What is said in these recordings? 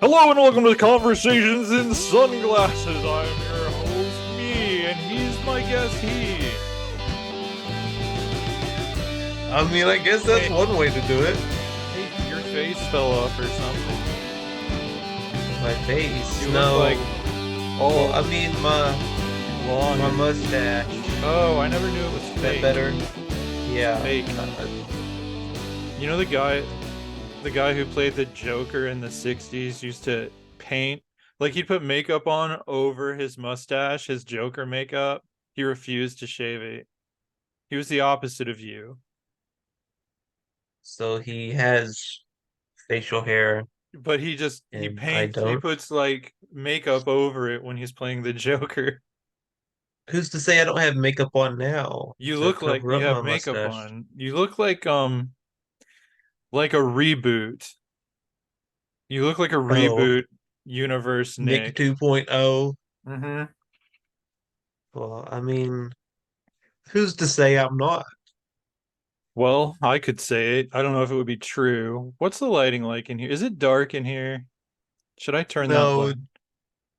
Hello and welcome to Conversations in Sunglasses. I'm your host, me, and he's my guest, he. I guess that's Hey, one way to do it. hey, your face fell off or something. My face. You look like No. Well, all I mean long my and. mustache. Oh, I never knew it was Is that fake. better? It's Yeah. fake. You know the guy who played the Joker in the 60s used to paint, like he'd put makeup on over his mustache, his Joker makeup. He refused to shave it. He was the opposite of you. So he has facial hair But he and I paints, he don't. puts like makeup over it when he's playing the Joker. Who's to say I don't have makeup on now You to look like cover you up have my makeup mustache? on. You look like a reboot. You look like a Oh, reboot universe Nick Nick. 2.0. Mm-hmm. Well, I mean, who's to say I'm not? Well, I could say it. I don't know if it would be true. What's the lighting like in here? Is it dark in here? Should I turn that No, light?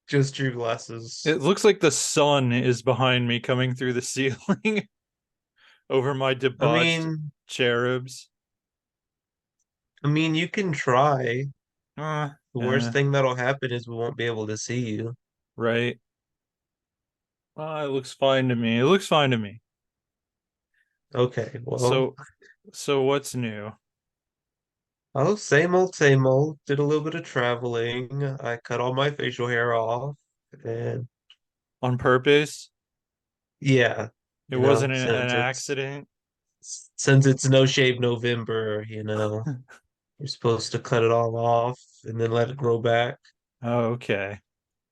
just your glasses. It looks like the sun is behind me coming through the ceiling over my I debauched mean, cherubs. you can try. Uh, The worst eh, thing that'll happen is we won't be able to see you. right. It looks fine to me. It looks fine to me. Okay, well, So, so what's new? oh, same old, same old. Did a little bit of traveling. I cut all my facial hair off, and On purpose? yeah, It wasn't an since it's accident? No shave November, you're supposed to cut it all off and then let it grow back. Oh, okay.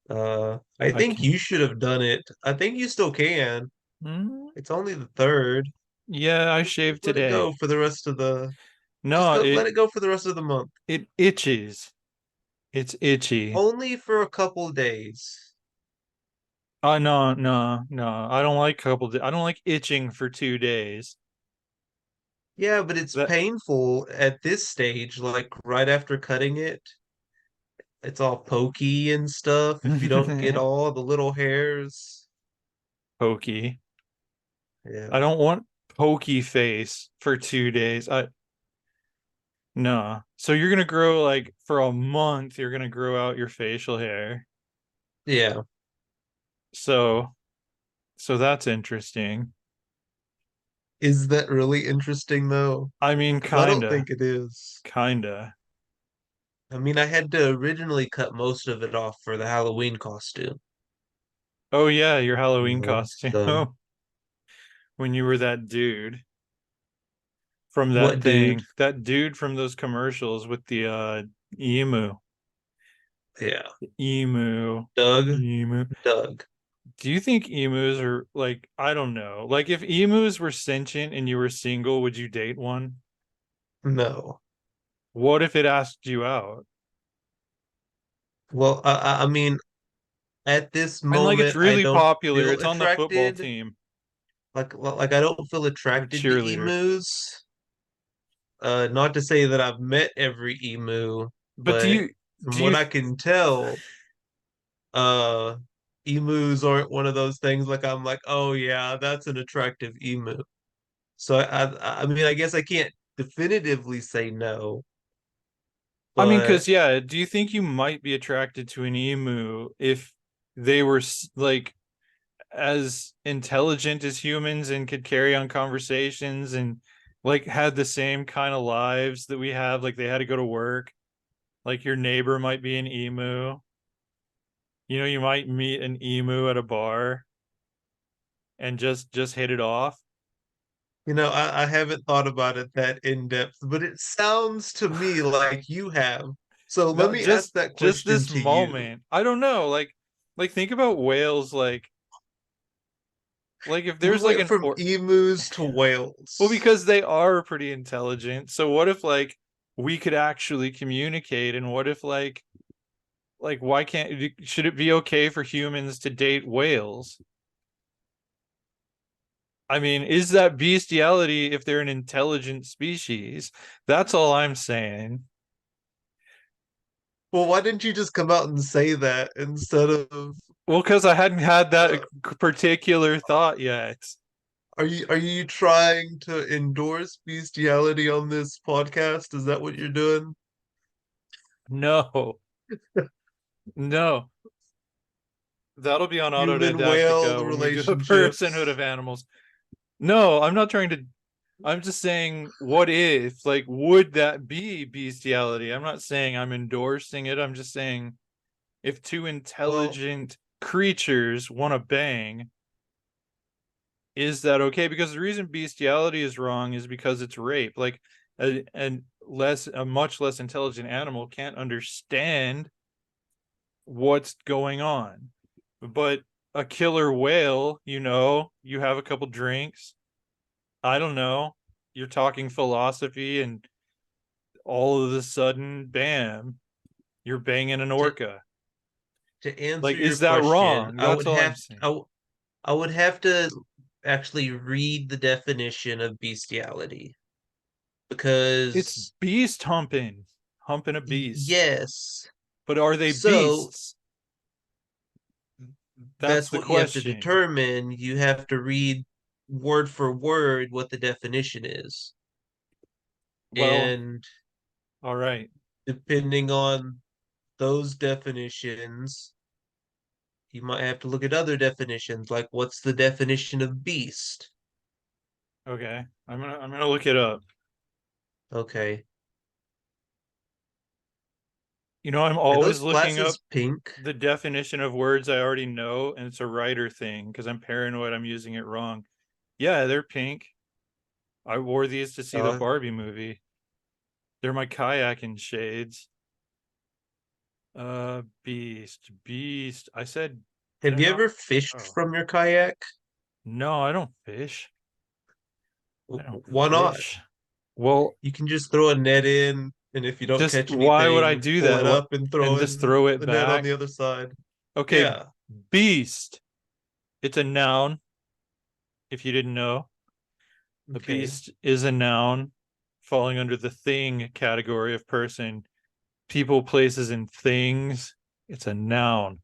I I think can. you should have done it. I think you still can. Mm, It's only the third. yeah, I Just shaved let it go today. for the rest of the. Just No, go. Let it go for the rest of the month. it itches. It's itchy. Only for a couple days. No, no, no. I don't like I don't like itching for 2 days. Yeah, but it's That painful at this stage, like right after cutting it. It's all pokey and stuff if you don't get all the little hairs. pokey. I Yeah. don't want pokey face for 2 days. I No. So you're gonna grow like for a month, you're gonna grow out your facial hair. Yeah. So so that's interesting. Is that really interesting though? I mean, Because I don't kinda, think it is. kinda. I had to originally cut most of it off for the Halloween costume, Oh yeah, your Halloween costume So when you were that dude from that what dude? thing, that dude from those commercials with the emu, Yeah. emu, Doug? emu. Doug. Do you think emus are like, I don't know, like if emus were sentient and you were single, would you date one? No. What if it asked you out? Well, at this And like it's moment, I really don't popular. feel It's on the football attracted. team Like I don't feel or attracted to cheerleader. emus. Not to say that I've met every emu, But but do from what you I can tell, uh, emus aren't one of those things like I'm like, oh yeah, that's an attractive emu. So I guess I can't definitively say no, I mean, but because yeah, do you think you might be attracted to an emu if they were like as intelligent as humans and could carry on conversations and like had the same kind of lives that we have? Like they had to go to work. Like your neighbor might be an emu. You know, you might meet an emu at a bar and just hit it off. I haven't thought about it that in depth, but it sounds to me like you have. So let No, me ask that just question this to you. moment. I don't know. Like think about whales. Like if We there's like went an from or emus to well, whales. because they are pretty intelligent. So what if like we could actually communicate, and what if like why can't should it be okay for humans to date whales? I mean, is that bestiality if they're an intelligent species? That's all I'm saying. Well, why didn't you just come out and say that instead of Well, because I hadn't had that uh, particular thought yet. are you trying to endorse bestiality on this podcast? Is that what you're doing? No, no. That'll be on Human whale Autodidactica when we do a personhood relationships. of animals. No, I'm not trying to. I'm just saying, what if, like, would that be bestiality? I'm not saying I'm endorsing it. I'm just saying, if two Well, intelligent creatures want to bang, is that okay? Because the reason bestiality is wrong is because it's rape. Like, a much less intelligent animal can't understand what's going on. But a killer whale, you have a couple drinks. I don't know. You're talking philosophy, and all of a sudden, bam, you're banging an to orca. to answer Like, your is that question, wrong? I That's would all I'm have saying. I would have to actually read the definition of bestiality It's because beast humping a beast. yes. But are they So beasts? That's that's the what you have to question. determine. You have to read word for word what the definition is. Well, And all right. depending on those definitions, you might have to look at other definitions, like what's the definition of beast? Okay. I'm gonna look it up. Okay. I'm Are always those looking up glasses pink? the definition of words I already know, and it's a writer thing because I'm paranoid I'm using it wrong. Yeah, they're pink. I wore these to see the Uh, Barbie movie. They're my kayaking shades. Beast. I said, did have I you not? ever fished Oh, from your kayak? no, I don't fish. I don't Why not? fish. Well, You can just throw a net in, and if you don't just catch why would I anything, do pull that? it What? up and And throw just in throw it the net on the back? other side. Okay, Yeah. beast. It's a noun, if you didn't know. A Okay. beast is a noun falling under the thing category of person. People, places, and things. It's a noun.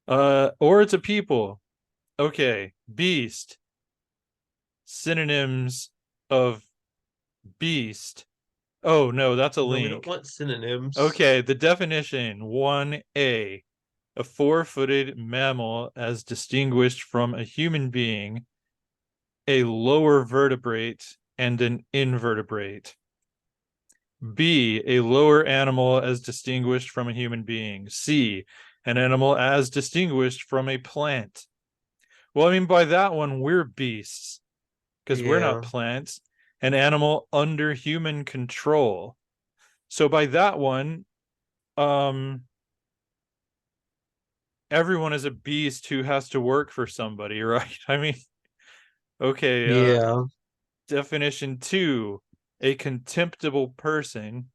Or it's a people. Okay, beast. Synonyms of beast. Oh no, that's a No, we don't link. want synonyms. Okay, the definition 1A. A four-footed mammal as distinguished from a human being, a lower vertebrate and an invertebrate. B, a lower animal as distinguished from a human being. C, an animal as distinguished from a plant. Well, I mean, by that one, we're beasts because we're not Yeah. plants. An animal under human control. So by that one, um, everyone is a beast who has to work for somebody, right? I mean, okay, Yeah. definition two, a contemptible person.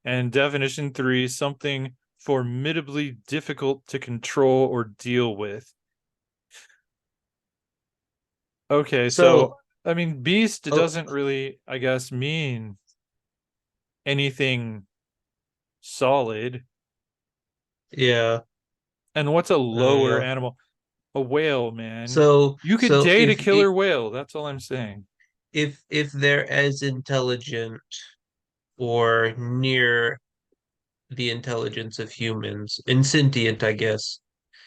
And definition three, something formidably difficult to control or deal with. Okay, so So, I mean, beast oh, doesn't really, I guess, mean anything solid. yeah. And what's a lower Uh, animal? A whale, man. so, You could so date a killer whale. That's all I'm saying. if they're as intelligent or near the intelligence of humans and sentient, I guess,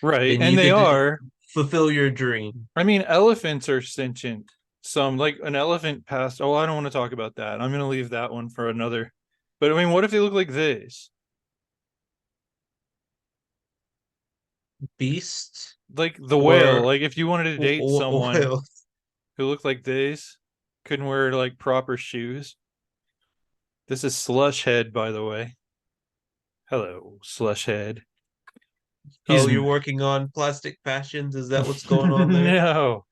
Right. then And you they could are. fulfill your dream. I mean, elephants are sentient. Some, like an elephant passed. Oh, I don't want to talk about that. I'm going to leave that one for another. But I mean, what if they look like this? Beasts Like the whale. or Like if you wanted to date someone oil. who looked like this, couldn't wear like proper shoes. This is Slush Head, by the way. Hello, Slush Head. He's Oh, you're working on plastic passions? Is that what's going on there? no,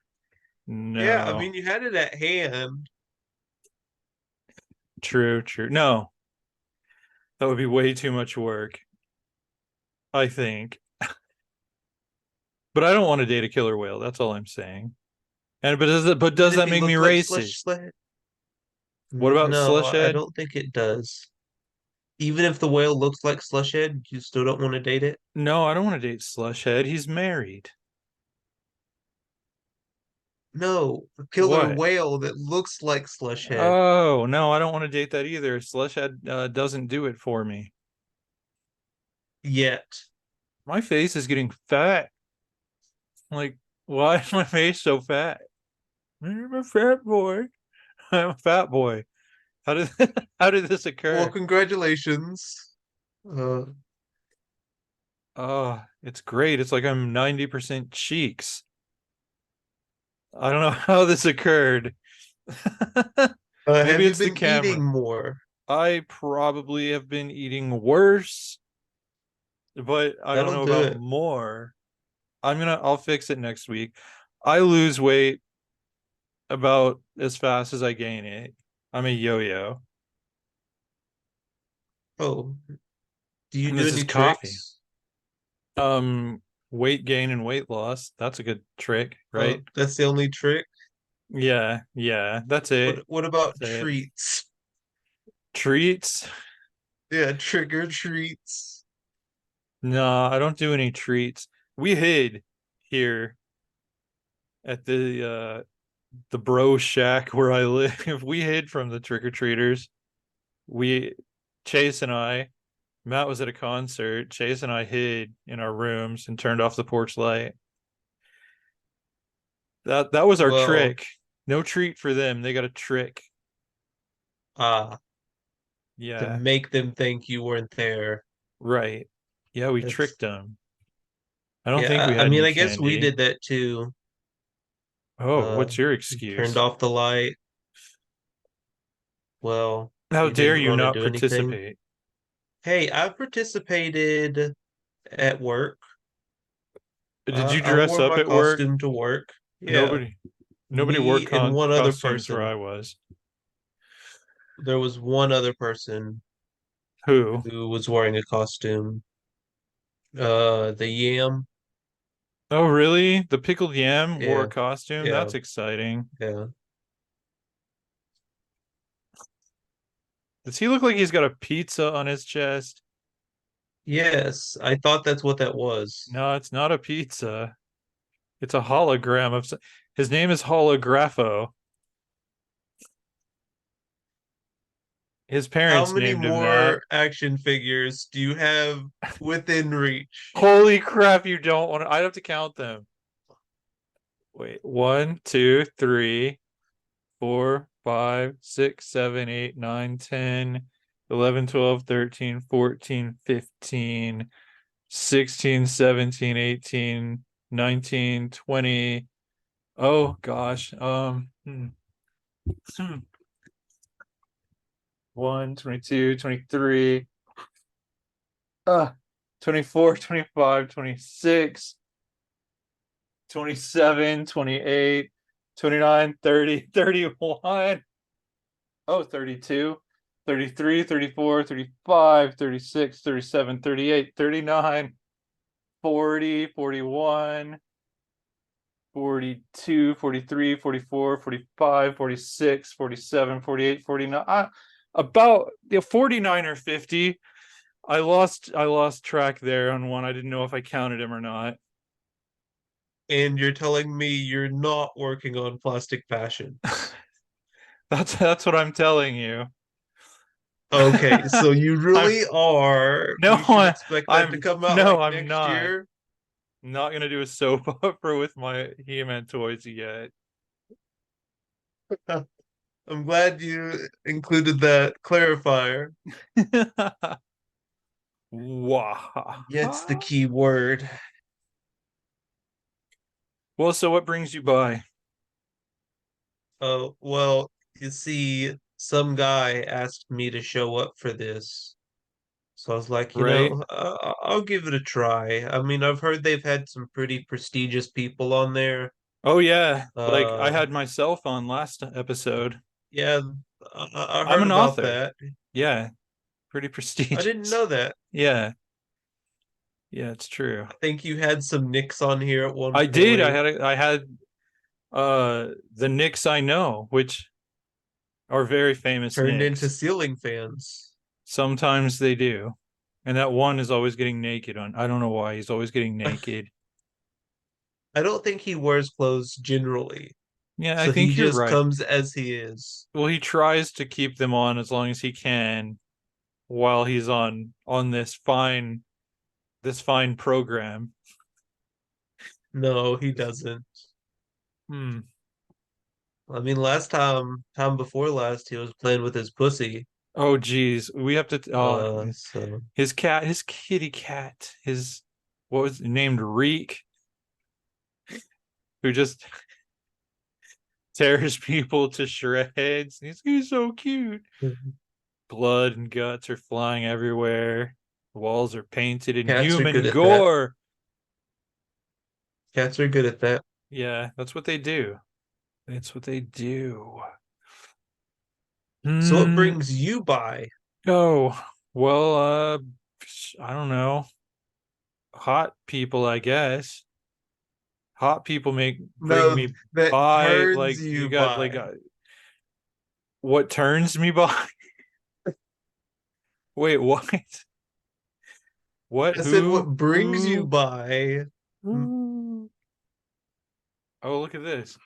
Yeah, I no. mean, you had it at hand. True, true. No, that would be way too much work, I think. But I don't want to date a killer whale. That's all I'm saying. And but Even does if that he make me looked like Slush racist? Sled. What about No, Slush I Head? don't think it does. Even if the whale looks like Slushhead, you still don't want to date it? No, I don't want to date Slushhead. He's married. No, a killer What? whale that looks like Slushhead. Oh, no, I don't want to date that either. Slushhead doesn't do it for me. Yet. My face is getting fat. Like, why is my face so fat? I'm a fat boy. I'm a fat boy. How did how did this Well, occur? congratulations. Uh, Oh, it's great. It's like I'm 90% cheeks. I don't know how this occurred. Maybe have you it's the been eating camera. more? I probably have been eating worse, but I don't That'll know do about it. more. I'll fix it next week. I lose weight about as fast as I gain it. I'm a yo-yo. Oh, do you And do this is any coffee. tricks? Um, Weight gain and weight loss. That's a good trick, right? That's the only trick. Yeah, yeah, that's it. What about That's it. treats? Treats? Yeah, trick or treats. No, I don't do any treats. We hid here at the bro shack where I live. We hid from the trick-or-treaters. We Chase and I, Matt was at a concert. Chase and I hid in our rooms and turned off the porch light. That was our Well, trick. No treat for them. They got a trick. ah, to Yeah, make them think you weren't there. right. Yeah, we That's tricked them. I don't think yeah. we I had mean, any I guess we candy. did that too. Oh, what's your Turned excuse? off the light. Well, How you dare didn't you want to not do anything. participate? Hey, I participated at work. Did you I dress wore up my at work? costume to work. Yeah, Nobody wore me and one other costumes where person. I was. There was one other person Who? who was wearing a costume. The Yam. Oh, really? The pickled yam wore a Yeah, costume? yeah, That's exciting. yeah. Does he look like he's got a pizza on his chest? Yes, I thought that's what that was. No, it's not a pizza. It's a hologram of his name is Holographo. His How parents many named him that. more action figures do you have within reach? Holy crap, you don't want to. I'd have to count them. Wait, one, two, three, 4, 5, 6, 7, 8, 9, 10, 11, 12, 13, 14, 15, 16, 17, 18, 19, 20. Oh gosh. 1, 22, 23, uh, 24, 25, 26, 27, 28, 29, 30, 31. Oh, 32, 33, 34, 35, 36, 37, 38, 39, 40, 41, 42, 43, 44, 45, 46, 47, 48, 49. About 49 or 50. I lost track there on one. I didn't know if I counted him or not. And you're telling me you're not working on plastic fashion. That's what I'm telling you. Okay, so you I'm really are. no, We should expect that to I'm come out no, like I'm next not. year. Not gonna do a soap opera with my He-Man toys yet. I'm glad you included that clarifier. Wow. Yet's the key word. Well, so what brings you by, Oh, well, you see, some guy asked me to show up for this. So I was like, right? I'll give it a try. I mean, I've heard they've had some pretty prestigious people on there. Oh yeah, like I Uh, had myself on last episode. yeah, I I'm heard an about author. that. Yeah, pretty I didn't prestigious. know that. Yeah, yeah, it's true. I think you had some nicks on here at one I did. point. I had the Knicks I know, which are very famous Turned into Knicks. ceiling fans. Sometimes they do. And that one is always getting naked on. I don't know why he's always getting naked. I don't think he wears clothes generally. Yeah, I So he think you're just right. comes as he is. Well, he tries to keep them on as long as he can while he's on this fine program. No, he doesn't. Hmm. I mean, time before last, he was playing with his pussy. Oh geez. We have to So his kitty cat, his what was it, named Reek, who just tears people to shreds. He's so cute. Blood and guts are flying everywhere. Walls are painted in cats are good human at that. gore. Cats are good at that. Yeah, that's what they do. That's what they do. So what Hmm. brings you by? Oh, well, I don't know. Hot people, I guess. Hot people make bring No, me that by. turns Like you you got like by. what turns me by? Wait, what? What? I said what Who? brings you Who? by. Who? Oh, look at this.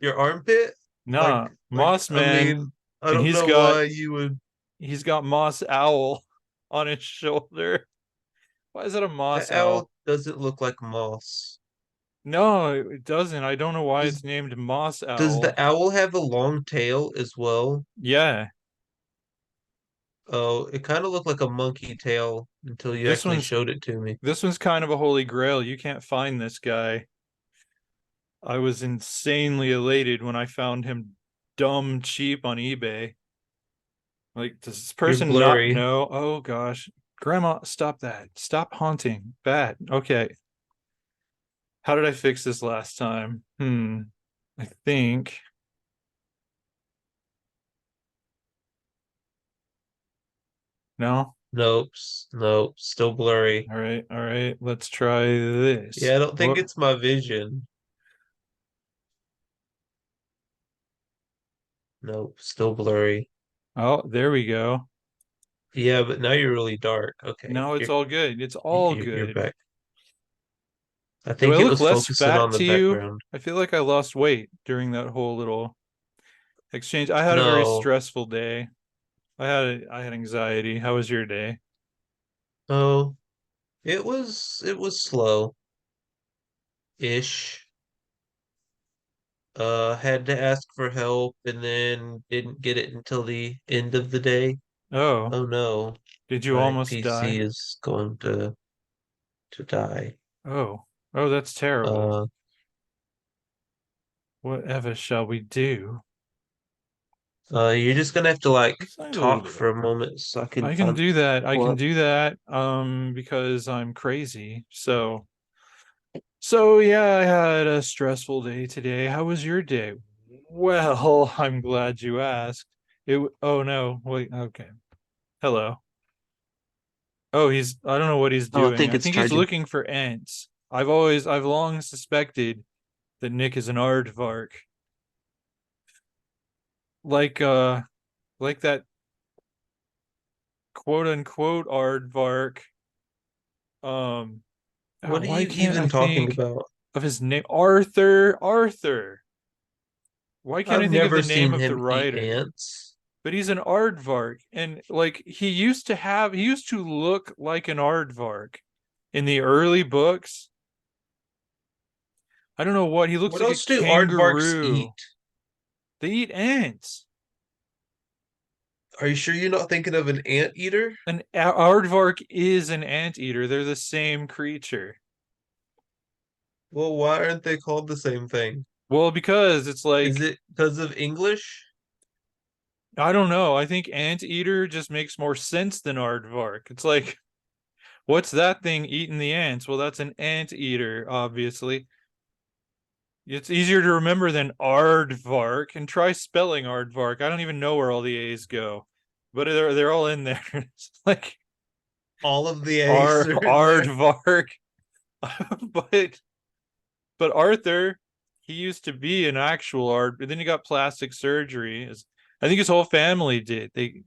Your armpit? Nah, Moss I Man, mean, I and don't he's know got why you would. he's got Moss Owl on his shoulder. Why is that a Moss That owl Owl? doesn't look like moss. No, it doesn't. I don't know why Does it's named Moss does the Owl. owl have a long tail as well? Yeah, Oh, it kind of looked like a monkey tail until you this actually one's showed it to me. this one's kind of a holy grail. You can't find this guy. I was insanely elated when I found him dumb cheap on eBay. Like, does this You're person not blurry. know? Oh gosh. Grandma, stop that. Stop haunting. Bad. Okay. How did I fix this last time? I think. No? Nope, nope, still blurry. All right. All right. Let's try Yeah, this. I don't think What? it's my vision. Nope, still blurry. Oh, there we go. Yeah, but now you're really dark. Okay, Now it's you're all good. It's all you're good. back. I Do I think it look was less focusing fat on to the you? background. I feel like I lost weight during that whole little exchange. I had a very No. stressful day. I had anxiety. How was your day? Oh, it was slow-ish. Had to ask for help and then didn't get it until the end of the day. Oh, Oh no, did you my almost PC die? is going to die. Oh, oh, that's terrible. Uh, Whatever shall we do? you're just gonna have to Let's find a little talk bit for of. a moment so I can I can find do that. I pull can up. do that. Because I'm crazy. So yeah, I had a stressful day today. How was your day? Well, I'm glad you asked. Oh no, wait, okay. Hello. Oh, I don't know what he's Oh, I doing. think I it's think he's charging. looking for ants. I've long suspected that Nick is an aardvark. Like, like that quote unquote aardvark. Um, What are why you can't even I talking think about? of his name? Arthur. Why can't I I've think of never the name seen of the him eat writer? ants. But he's an aardvark, and like he used to look like an aardvark in the early books. I don't know what he looks What like a else do aardvarks eat? kangaroo. They eat ants. Are you sure you're not thinking of an anteater? An aardvark is an anteater. They're the same creature. Well, why aren't they called the same thing? Well, because it's Is like it because of English? I don't know. I think anteater just makes more sense than aardvark. It's like what's that thing eating the ants? Well, that's an anteater, obviously. It's easier to remember than aardvark. And try spelling aardvark. I don't even know where all the A's go, but they're all in there. It's like All of the A's are in there. aardvark. but but Arthur, he used to be an actual art, but then he got plastic surgery. I think his whole family did. They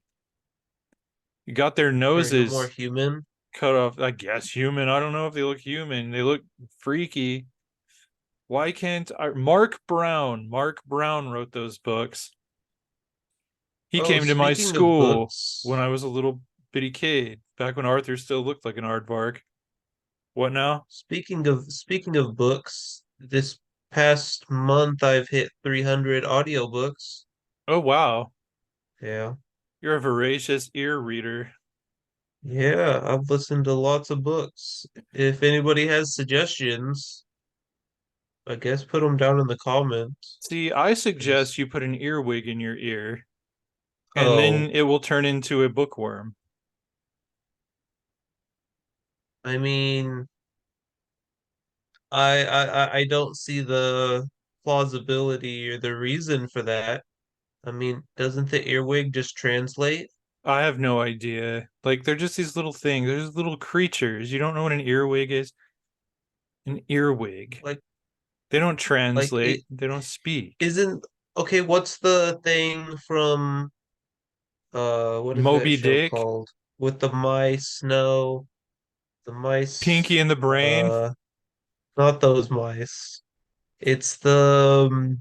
got their Are you more noses human? cut off. I guess human. I don't know if they look human. They look freaky. Why can't Mark Brown? Mark Brown wrote those books. He Oh, came to my speaking of school when books, I was a little bitty kid, back when Arthur still looked like an aardvark. What now? speaking of books, this past month I've hit 300 audiobooks. Oh wow, Yeah. you're a voracious ear reader. Yeah, I've listened to lots of books. If anybody has suggestions, I guess put them down in the comments. See, I suggest 'Cause- you put an earwig in your ear, and then oh, it will turn into a bookworm. I mean, I don't see the plausibility or the reason for that. I mean, doesn't the earwig just translate? I have no idea. Like they're just these little things. They're just little creatures. You don't know what an earwig is? An earwig. Like, They don't like translate. it They don't speak. isn't okay. What's the thing from what is that Moby show Dick, called? With the mice? No, the Pinky mice. in the Brain, Not those mice. It's the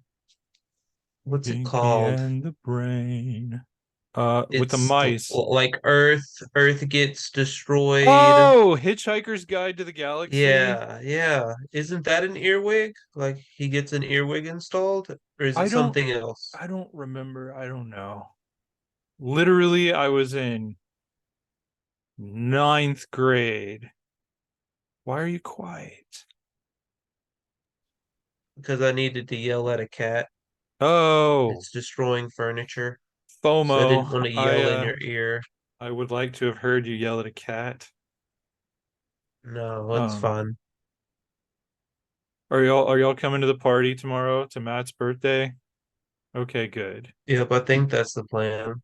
what's it Pinky called? and the Brain. With the It's mice. like Earth gets destroyed. Oh, Hitchhiker's Guide to the Galaxy. Yeah, yeah. Isn't that an earwig? Like he gets an earwig installed? Or is it I don't something else? I don't remember. I don't know. Literally, I was in ninth grade. Why are you quiet? Because I needed to yell at a cat. Oh, It's destroying furniture. So I didn't FOMO. want to I yell in your ear. I would like to have heard you yell at a cat. No, it's Um, fun. are y'all coming to the party tomorrow to Matt's birthday? Okay, good. Yep, I think that's the plan.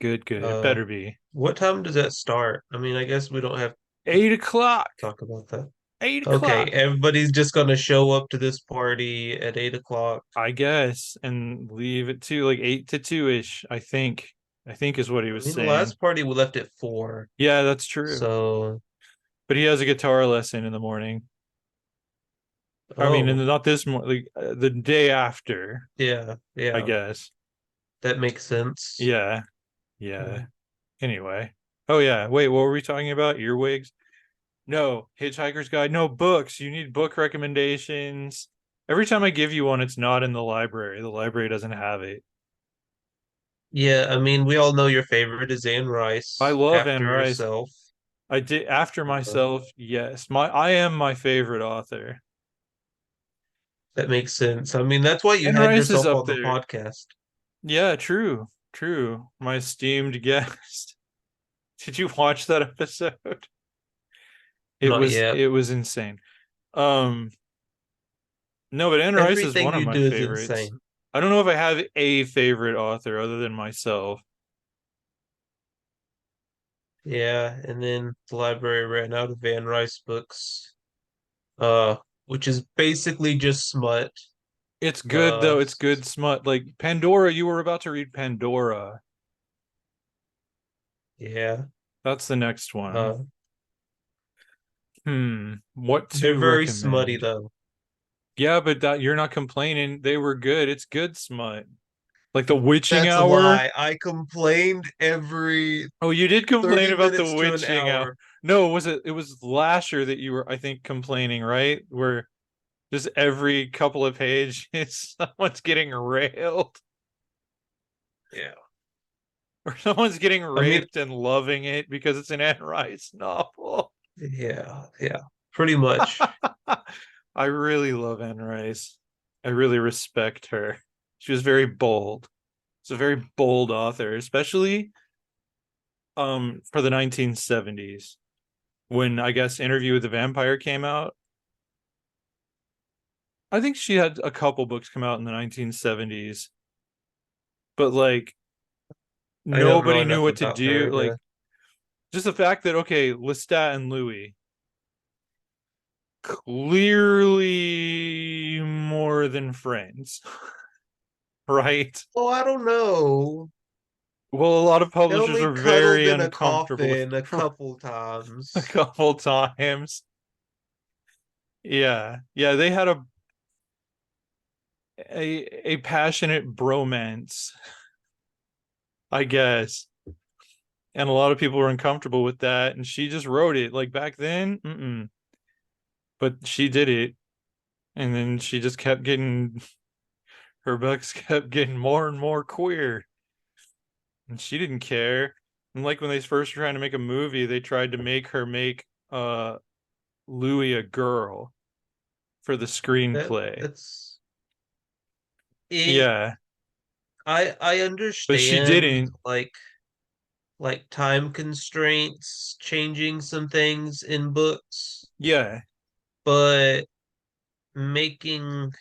Good, good. It Uh, better be. what time does that start? I mean, I guess we don't have to 8 o'clock. talk about that. 8 o'clock. Okay, everybody's just gonna show up to this party at 8 o'clock. I guess, and leave it to like 8 to 2-ish, I think. I think is what he I was mean, the saying. last party we left at 4. Yeah, that's true. So, But he has a guitar lesson in the morning. I mean, oh, not this morning, like, the day after, yeah, I yeah, guess. that makes sense. Yeah, yeah. Yeah. Anyway. Oh yeah. Wait, what were we talking about? Earwigs? No, Hitchhiker's Guide. No, books. You need book recommendations. Every time I give you one, it's not in the library. The library doesn't have it. Yeah, I mean, we all know your favorite is Anne I Rice love Anne after Rice. yourself. I did after Uh, myself. Yes, I am my favorite author. that makes sense. I mean, that's why you Anne had Rice is yourself up on the there. podcast. Yeah, true, true. My esteemed guest. Did you watch that episode? It Not was yet. it was insane. Um, no, but Anne Rice is Everything one of you my do is favorites. insane. I don't know if I have a favorite author other than myself. Yeah, and then the library ran out of Anne Rice books, which is basically just smut. It's good Uh, though. It's good smut. Like Pandora, you were about to read Pandora. yeah. That's the next one. Uh, What they're to very smutty recommend? though. Yeah, but that you're not complaining. They were good. It's good smut. Like the witching That's a hour. lie. I complained every Oh, you did complain 30 about the minutes to an witching hour. hour. No, it was Lasher that you were, I think, complaining, right? Where just every couple of pages someone's getting railed Yeah. or someone's getting I mean, raped and loving it because it's an Anne Rice novel. yeah, yeah. Pretty much. I really love Anne Rice. I really respect her. She was very bold. She's a very bold author, especially for the 1970s when I guess Interview with the Vampire came out. I think she had a couple books come out in the 1970s, but like I don't know nobody knew enough what to about her do. Like to just the fact that okay, Lestat and Louis clearly more than Friends, right? Oh, I don't know. Well, a lot of They publishers only are cuddled very in a uncomfortable with coffin a for couple a times. couple times. Yeah. Yeah, they had a passionate bromance, I guess. And a lot of people were uncomfortable with that, and she just wrote it. Like back then, but she did it, and then she just kept getting her books kept getting more and more queer, and she didn't care. And like when they first were trying to make a movie, they tried to make her make Louis a girl for the screenplay. That's it. Yeah, I but she understand didn't. like time constraints changing some things in books, Yeah. but making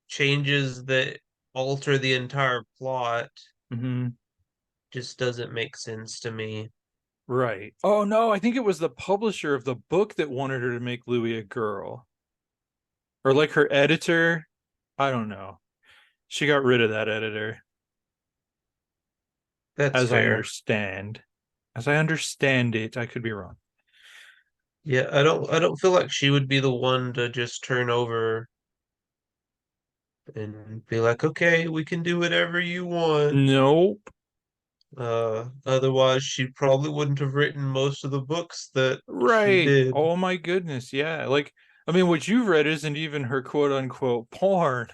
changes that alter the entire plot Hmm. just doesn't make sense to me. Right. Oh no, I think it was the publisher of the book that wanted her to make Louis a girl. Or like her editor. I don't know. She got rid of that editor, That's as I fair. understand. As I understand it, I could be wrong. Yeah, I don't feel like she would be the one to just turn over and be like, okay, we can do whatever you want. Nope. Otherwise she probably wouldn't have written most of the books that she Right. did. Oh my goodness. Yeah. Like, I mean, what you've read isn't even her quote unquote porn.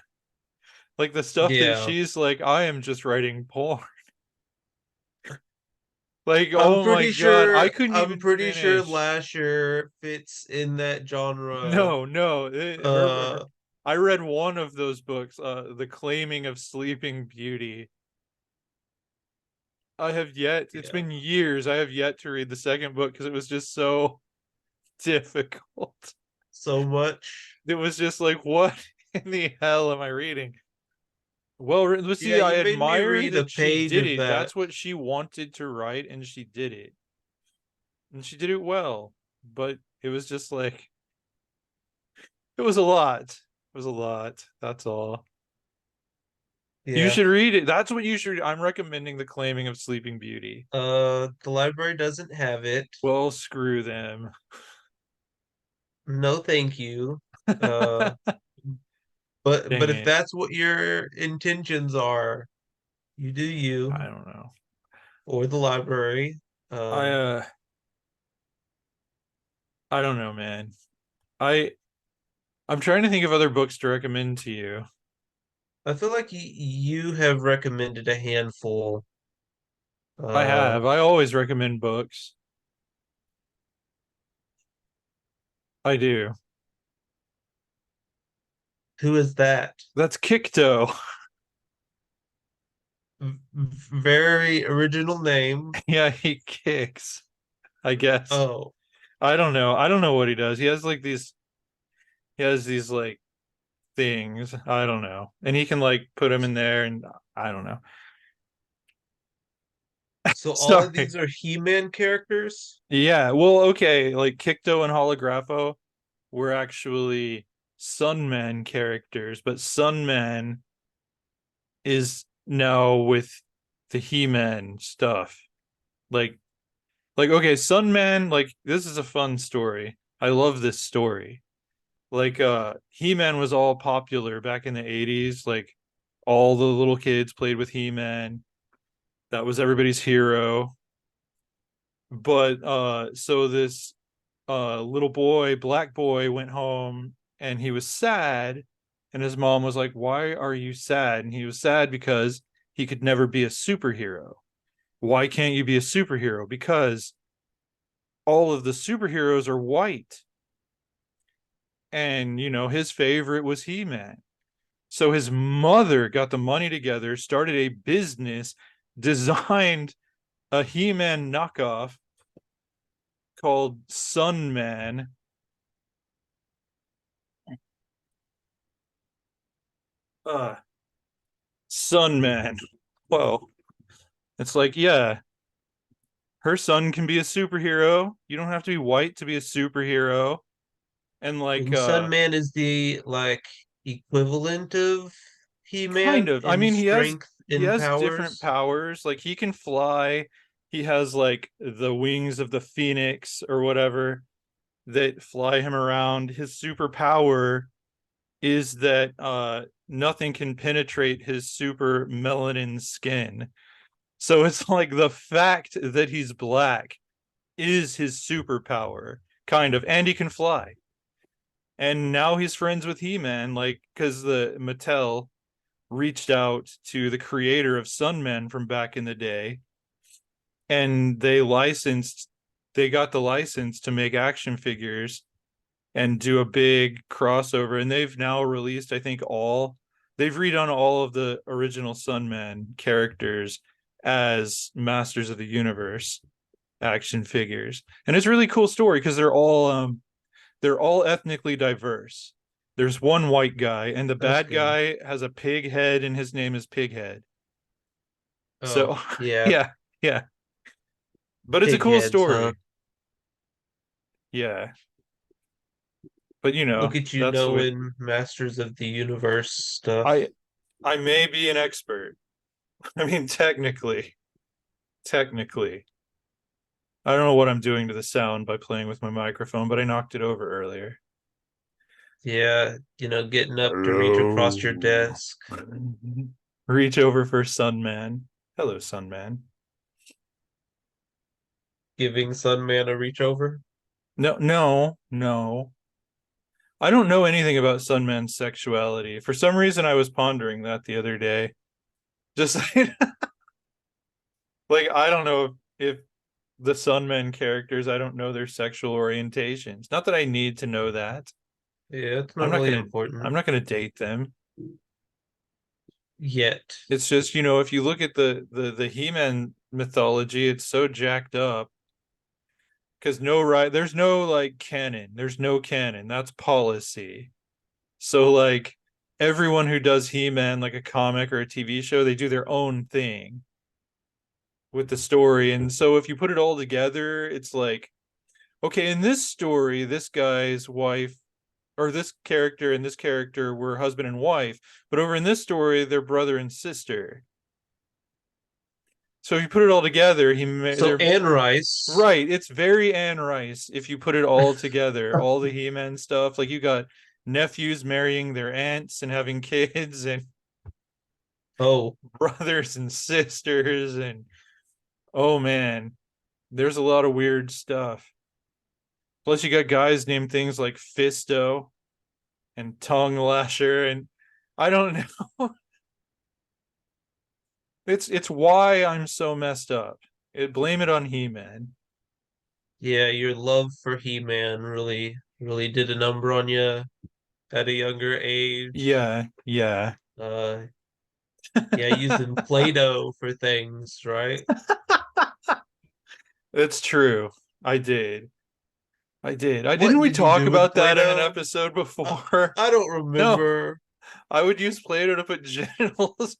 Like the stuff that Yeah. she's like, I am just writing porn. Like, I'm oh my pretty God, I sure couldn't I'm even pretty sure finish. Lasher fits in that genre. No, no. Uh I read one of those books, The Claiming of Sleeping Beauty. I have yet, it's yeah. been years, I have yet to read the second book because it was just so difficult. So much. It was just like, what in the hell am I reading? Well, let's Yeah, see, I you made me admire read a that she page did of it. that. That's what she wanted to write, and she did it. And she did it well. But it was just like, it was a lot. It was a lot. That's all. You Yeah. should read it. That's what you should. I'm recommending The Claiming of Sleeping Beauty. The library doesn't have it. Well, screw them. No, thank you. Uh, but Dang if it. that's what your intentions are, you do I you don't know. or the library. I Uh, uh I don't know, man. I I'm trying to think of other books to recommend to you. I feel like you have recommended a handful. I Uh, have. I always recommend books. I do. who is that? That's Kikto. Very original name. Yeah, he kicks, I guess. Oh, I don't know. I don't know what he does. He has these like things. I don't know. And he can like put them in there and I don't know. so all of Sorry. these are He-Man characters? Yeah, well, okay, like Kikto and Holographo were actually Sunman characters, but Sunman is now with the He-Man stuff. Like okay, Sunman, like this is a fun story. I love this story. Like He-Man was all popular back in the 80s, like all the little kids played with He-Man. That was everybody's hero. But so this little boy, black boy, went home and he was sad. And his mom was like, why are you sad? And he was sad because he could never be a superhero. Why can't you be a superhero? Because all of the superheroes are white. And, you know, his favorite was He Man. So his mother got the money together, started a business, designed a He Man knockoff called Sun Man. Uh, Sun Man. Well, it's like, yeah, her son can be a superhero. You don't have to be white to be a superhero. And like And Sunman is the like equivalent of Kind He-Man of. I in mean, strength he and has different powers? powers. Like he can fly. He has like the wings of the phoenix or whatever that fly him around. His superpower is that nothing can penetrate his super melanin skin. So it's like the fact that he's black is his superpower, kind of, and he can fly. And now he's friends with He-Man, like because the Mattel reached out to the creator of Sunman from back in the day, and they got the license to make action figures and do a big crossover. And they've now released, I think, they've redone all of the original Sunman characters as Masters of the Universe action figures. And it's a really cool story because they're all ethnically diverse. There's one white guy, and the That's bad good. guy has a pig head, and his name is Pighead. Oh, So, yeah. yeah, yeah. But it's a Pig cool heads, huh? story. Yeah. But Look at you that's the way knowing Masters of the Universe stuff. I I may be an expert. I mean, technically. I don't know what I'm doing to the sound by playing with my microphone, but I knocked it over earlier. Yeah, getting up to reach across your Hello. desk, Reach over for Sunman. Hello, Sunman. giving Sunman a reach over. No, no, no. I don't know anything about Sunman's sexuality. For some reason, I was pondering that the other day. Just like I don't know if the Sunman characters, I don't know their sexual orientations. Not that I need to know that. Yeah, it's I'm not not really gonna I'm important not gonna date them. yet. It's just, if you look at the He-Man mythology, it's so jacked up because there's no like canon. There's no canon. That's policy. So like everyone who does He-Man like a comic or a TV show, they do their own thing with the story. And so if you put it all together, it's like, okay, in this story, this guy's wife or this character and this character were husband and wife, but over in this story, they're brother and sister. So if you put it all together, So they're Anne Rice. right. It's very Anne Rice if you put it all together, all the He-Man stuff. Like you got nephews marrying their aunts and having kids, and Oh, brothers and sisters, and oh man, there's a lot of weird stuff. Plus, you got guys named things like Fisto and Tongue Lasher, and I don't know. It's why I'm so messed up. Blame it on He-Man. yeah, your love for He-Man really, really did a number on you at a younger age. Yeah, yeah. Uh, yeah, using Play-Doh for things, right? It's true. I did. I did. I didn't What we did you talk do with about that in an Play-Doh? episode I, before? I don't No, remember. I would use Play-Doh to put genitals.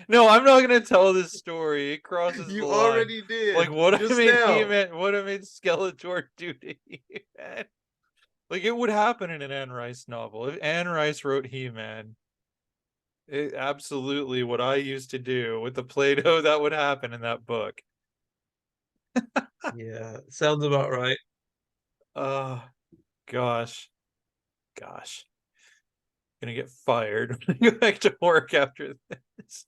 No, I'm not gonna tell this story. It crosses the You line. already Like did what I just made now. He-Man, what I made Skeletor do to He-Man. Like it would happen in an Anne Rice novel. If Anne Rice wrote He-Man, absolutely what I used to do with the Play-Doh that would happen in that book. Yeah, sounds about right. Oh gosh, gosh. Gonna get fired when I go back to work after this.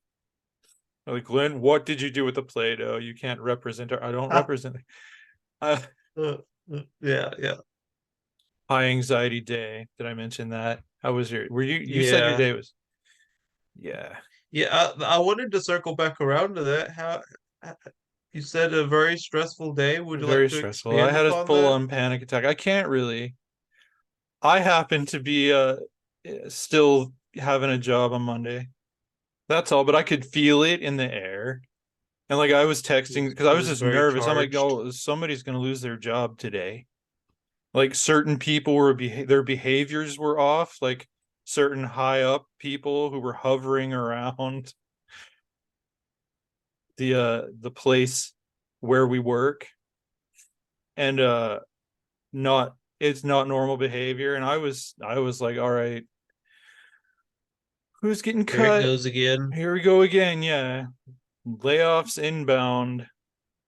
Like, Glenn, what did you do with the Play-Doh? You can't represent her. I don't represent. Uh, Yeah, yeah, high anxiety day. Did I mention that? How was you said your yeah, day was, yeah, yeah. I wanted to circle back around to that. How you said a very stressful day. Would you like very to stressful. I expand had a upon full that? on panic attack. I can't really. I happen to be still having a job on Monday. That's all, but I could feel it in the air. And like I was texting because I It was was just very nervous. I'm like, charged. oh, somebody's gonna lose their job today. Like certain people their behaviors were off, like certain high up people who were hovering around the place where we work, and not it's not normal behavior. And I was like, all right, Who's getting Here it cut? goes again. Here we go again. Yeah. Layoffs inbound.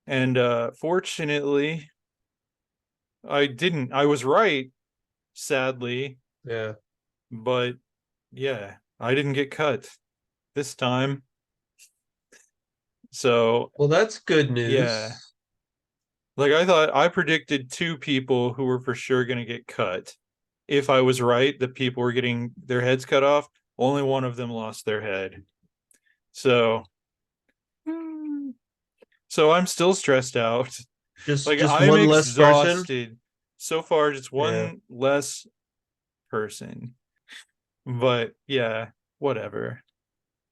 And fortunately, I was right, sadly, Yeah. but yeah, I didn't get cut this time. So, Well, that's good yeah. news. Like I predicted two people who were for sure going to get cut. If I was right, the people were getting their heads cut off. Only one of them lost their head. So, hmm, so I'm still stressed out. Like Just I'm one less person. exhausted. So far, just Yeah. one less person. But yeah, whatever.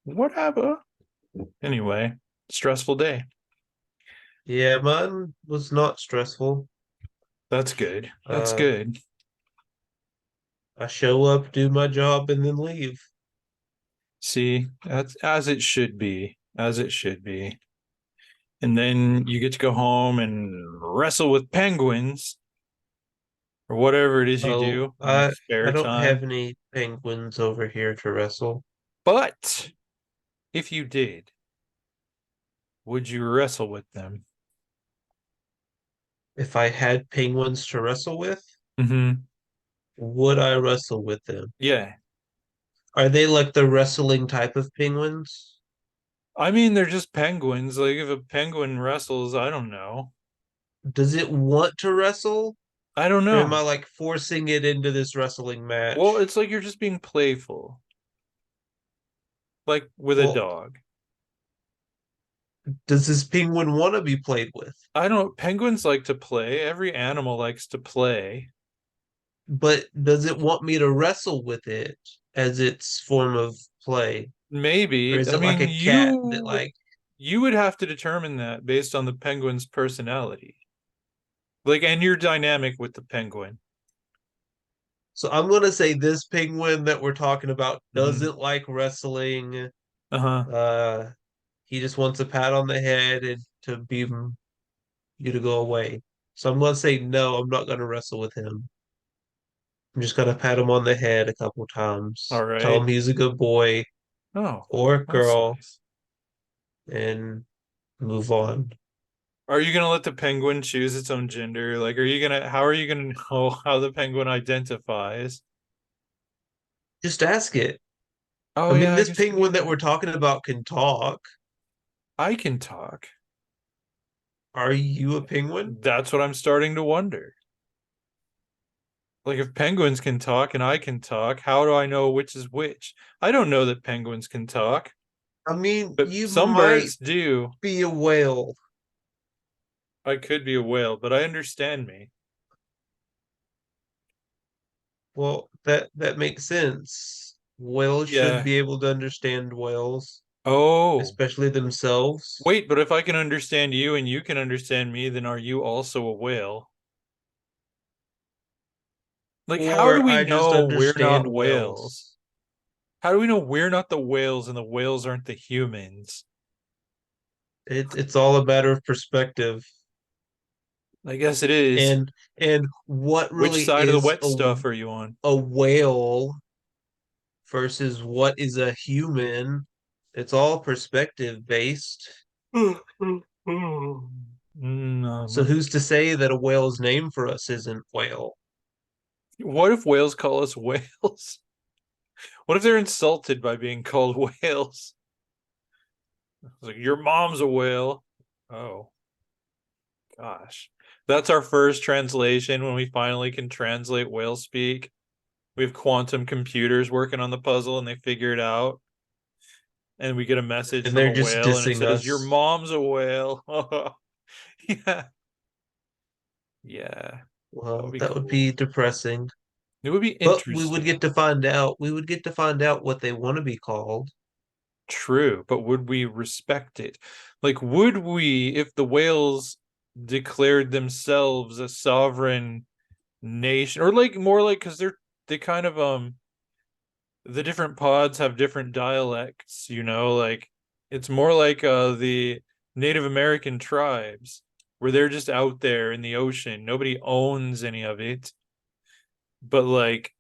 Whatever. Anyway, stressful day. Yeah, mine was not stressful. That's good. That's Uh, good. I show up, do my job, and then leave. See, that's as it should be. As it should be. And then you get to go home and wrestle with penguins or whatever it is you Oh, do in your I spare don't have time. any penguins over here to wrestle. But if you did, would you wrestle with them? If I had penguins to wrestle with, Mm-hmm. would I wrestle with them? Yeah. Are they like the wrestling type of penguins? I mean, they're just penguins. Like if a penguin wrestles, I don't know. Does it want to wrestle? I don't Or am I know. like forcing it into this wrestling Well, match? it's like you're just being playful, like with a Well, dog. does this penguin want to be played with? I don't, penguins like to play. Every animal likes to play. But does it want me to wrestle with it as its form of play? Or Maybe. is I it like mean, a cat that like you would have to determine that based on the penguin's personality. Like, and your dynamic with the penguin. so I'm gonna say this penguin that we're talking about Hmm. doesn't like wrestling. Uh-huh. Uh he just wants a pat on the head and to be you to go away. So I'm gonna say no, I'm not gonna wrestle with him. I'm just gonna pat him on the head a couple All times, tell right. him he's a good boy Oh, or that's girl, nice. and move on. Are you gonna let the penguin choose its own gender? Like, how are you gonna know how the penguin identifies? Just ask it. Oh I mean, yeah, I this guess you penguin that we're can. talking about can talk. I can talk. Are you a penguin? That's what I'm starting to wonder. Like if penguins can talk and I can talk, how do I know which is which? I don't know that penguins can talk, I mean, but you some might birds do. be a whale. I could be a whale, but I understand me. Well, that makes sense. Whales should Yeah. be able to understand whales, Oh, especially themselves. wait, but if I can understand you and you can understand me, then are you also a whale? Like, how do Or we I just know we're not understand whales? whales. How do we know we're not the whales and the whales aren't the humans? It's all a matter of perspective. I guess it is. And what Which really side of the is wet stuff are you on? a whale versus what is a human? It's all perspective based. So Mm. who's to say that a whale's name for us isn't whale? What if whales call us whales? What if they're insulted by being called whales? It's like your mom's a whale. Oh gosh. That's our first translation when we finally can translate whale speak. We have quantum computers working on the puzzle and they figure it out. And we get a message And from they're a just whale and it dissing says, your us. mom's a whale. Yeah. Yeah. That would Well, be that would be cool. depressing. It would be But we would get interesting. to find out. We would get to find out what they want to be called. True, but would we respect it? Like, would we, if the whales declared themselves a sovereign nation, or like more like because they kind of the different pods have different dialects, like it's more like the Native American tribes where they're just out there in the ocean. Nobody owns any of it, but like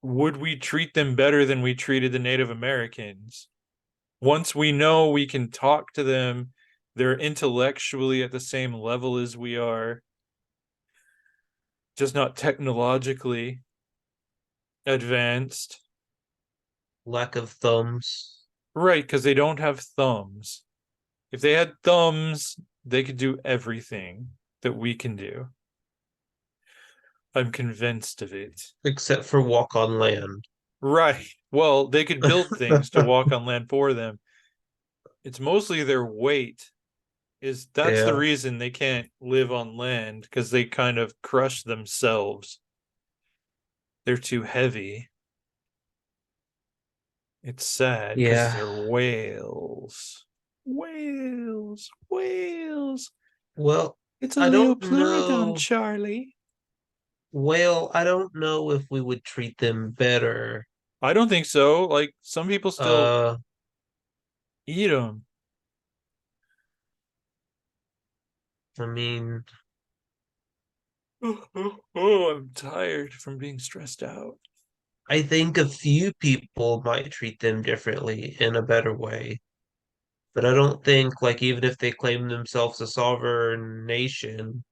would we treat them better than we treated the Native Americans? Once we know we can talk to them, they're intellectually at the same level as we are, just not technologically advanced. Lack of thumbs. Right, because they don't have thumbs. If they had thumbs, they could do everything that we can do. I'm convinced of it. Except for walk on land. Right. Well, they could build things to walk on land for them. It's mostly their weight is that's the Yeah. reason they can't live on land because they kind of crush themselves. They're too heavy. It's sad because Yeah. they're whales. Whales, whales. Well, It's a I don't Leopleurodon, know. Charlie. Well, I don't know if we would treat them better. I don't think so. Like some people still Uh, eat them. I mean, Oh, I'm tired from being stressed out. I think a few people might treat them differently in a better way. But I don't think, like, even if they claim themselves a sovereign nation,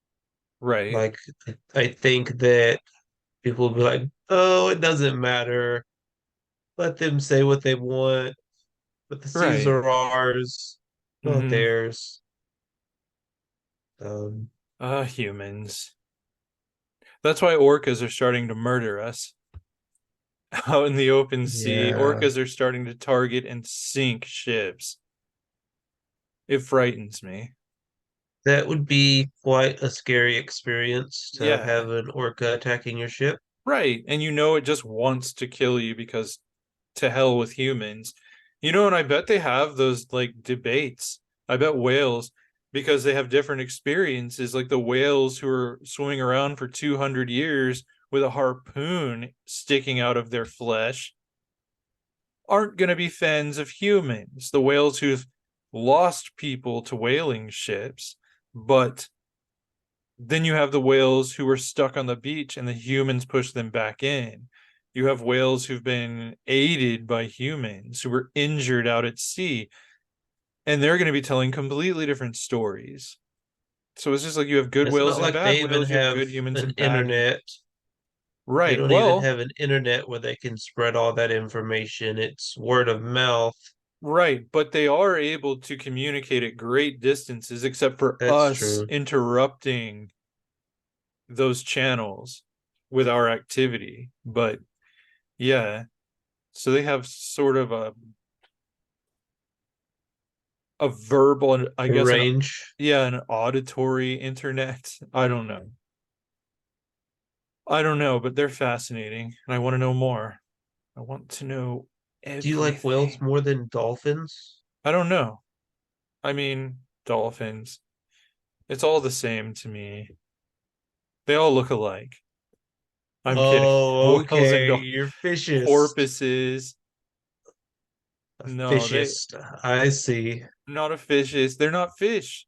Right, like, I think that people will be like, oh, it doesn't matter. Let them say what they want, but the seas right. are ours, not Mm-hmm. theirs. Um, Humans. That's why orcas are starting to murder us out in the open sea. yeah, Orcas are starting to target and sink ships. It frightens me. that would be quite a scary experience to Yeah, have an orca attacking your ship. right. And you know it just wants to kill you because to hell with humans. And I bet they have those like debates. I bet whales, because they have different experiences, like the whales who are swimming around for 200 years with a harpoon sticking out of their flesh aren't going to be fans of humans. The whales who've lost people to whaling ships, but then you have the whales who were stuck on the beach and the humans push them back in. You have whales who've been aided by humans who were injured out at sea, and they're going to be telling completely different stories. So it's just like you have good It's whales not and like bad they even whales, you have have good humans an and bad internet. humans. They Right. don't even Well, have an internet where they can spread all that information. It's word of mouth. right. But they are able to communicate at great distances, except for That's us true. interrupting those channels with our activity. But yeah, so they have sort of a verbal, I guess an Range. yeah, an auditory internet. I don't know, but they're fascinating and I want to know more. I want to know Do you like whales everything. more than dolphins? I don't know. I mean, dolphins. It's all the same to me. They all look alike. I'm kidding. Oh, Whales and okay. You're fishist. porpoises. A No, they fishist. I see. not a fishes. They're not fish.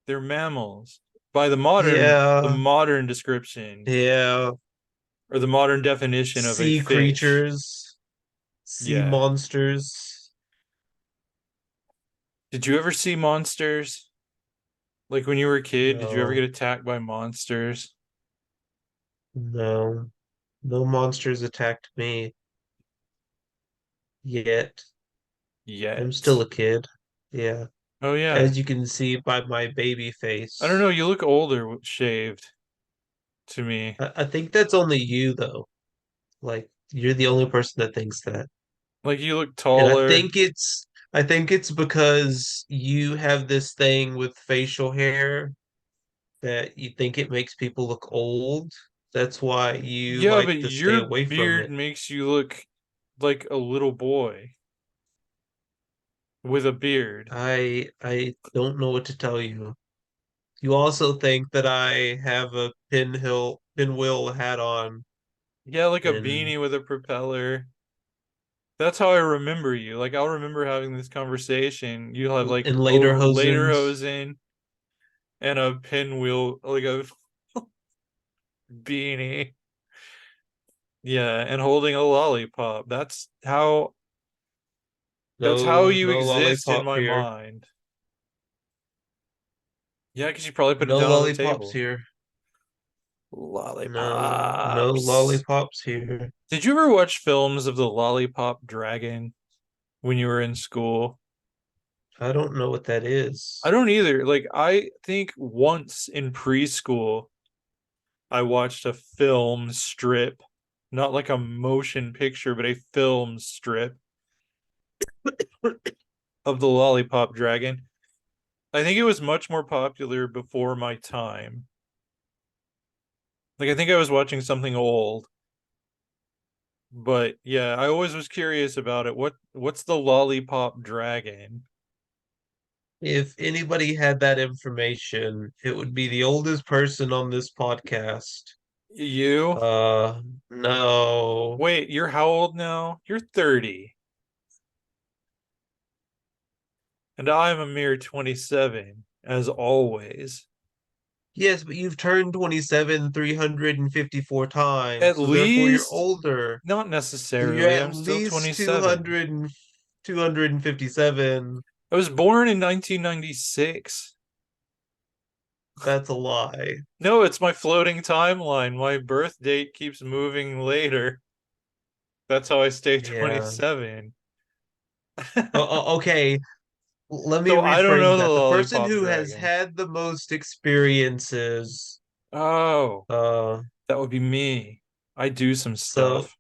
They're mammals. By the Yeah. modern description Yeah. or the modern definition of a Sea fish. creatures. Sea Yeah. monsters. Did you ever see monsters? Like when you were a kid, did you ever get No. attacked by monsters? No. No monsters attacked me yet. I'm still Yet. a kid. Yeah. Oh yeah. As you can see by my baby I don't know, face. you look older shaved to me. I think that's only you though. Like you're the only person that thinks that. Like you look And taller. I think it's because you have this thing with facial hair that you think it makes people look old. That's why you Yeah, like but to stay your away from beard it. makes you look like a little boy with a beard. I don't know what to tell you. You also think that I have a pinwheel hat on Yeah, like a and beanie with a propeller. That's how I remember you. Like I'll remember having this conversation. You'll have like, in later oh, later hosens. hosen and a pinwheel, like a beanie. Yeah, and holding a lollipop. That's how No, you no exist in lollipop my here. mind. Yeah, because you probably put it No down on the lollipops table. here. No, no Lollipops. lollipops here. Did you ever watch films of the lollipop dragon when you were in school? I don't know what that I is. don't either. Like, I think once in preschool, I watched a film strip, not like a motion picture, but a film strip of the lollipop dragon. I think it was much more popular before my time. Like, I think I was watching something old, but yeah, I always was curious about it. What's the lollipop dragon? If anybody had that information, it would be the oldest person on this podcast. You? Uh, no. Wait, you're how old now? You're 30, and I'm a mere 27, as always. Yes, but you've turned 27 354 times, At so therefore you're least, older. not So you're necessarily. at I'm still least 27. 257. I was born in 1996. That's a lie. No, it's my floating timeline. My birth date keeps moving later. That's how I stay Yeah. 27. Okay, let me So I don't know rephrase the that. The person lollipop who has dragon. had the most experiences, Oh, uh, that would be me. I do some so stuff.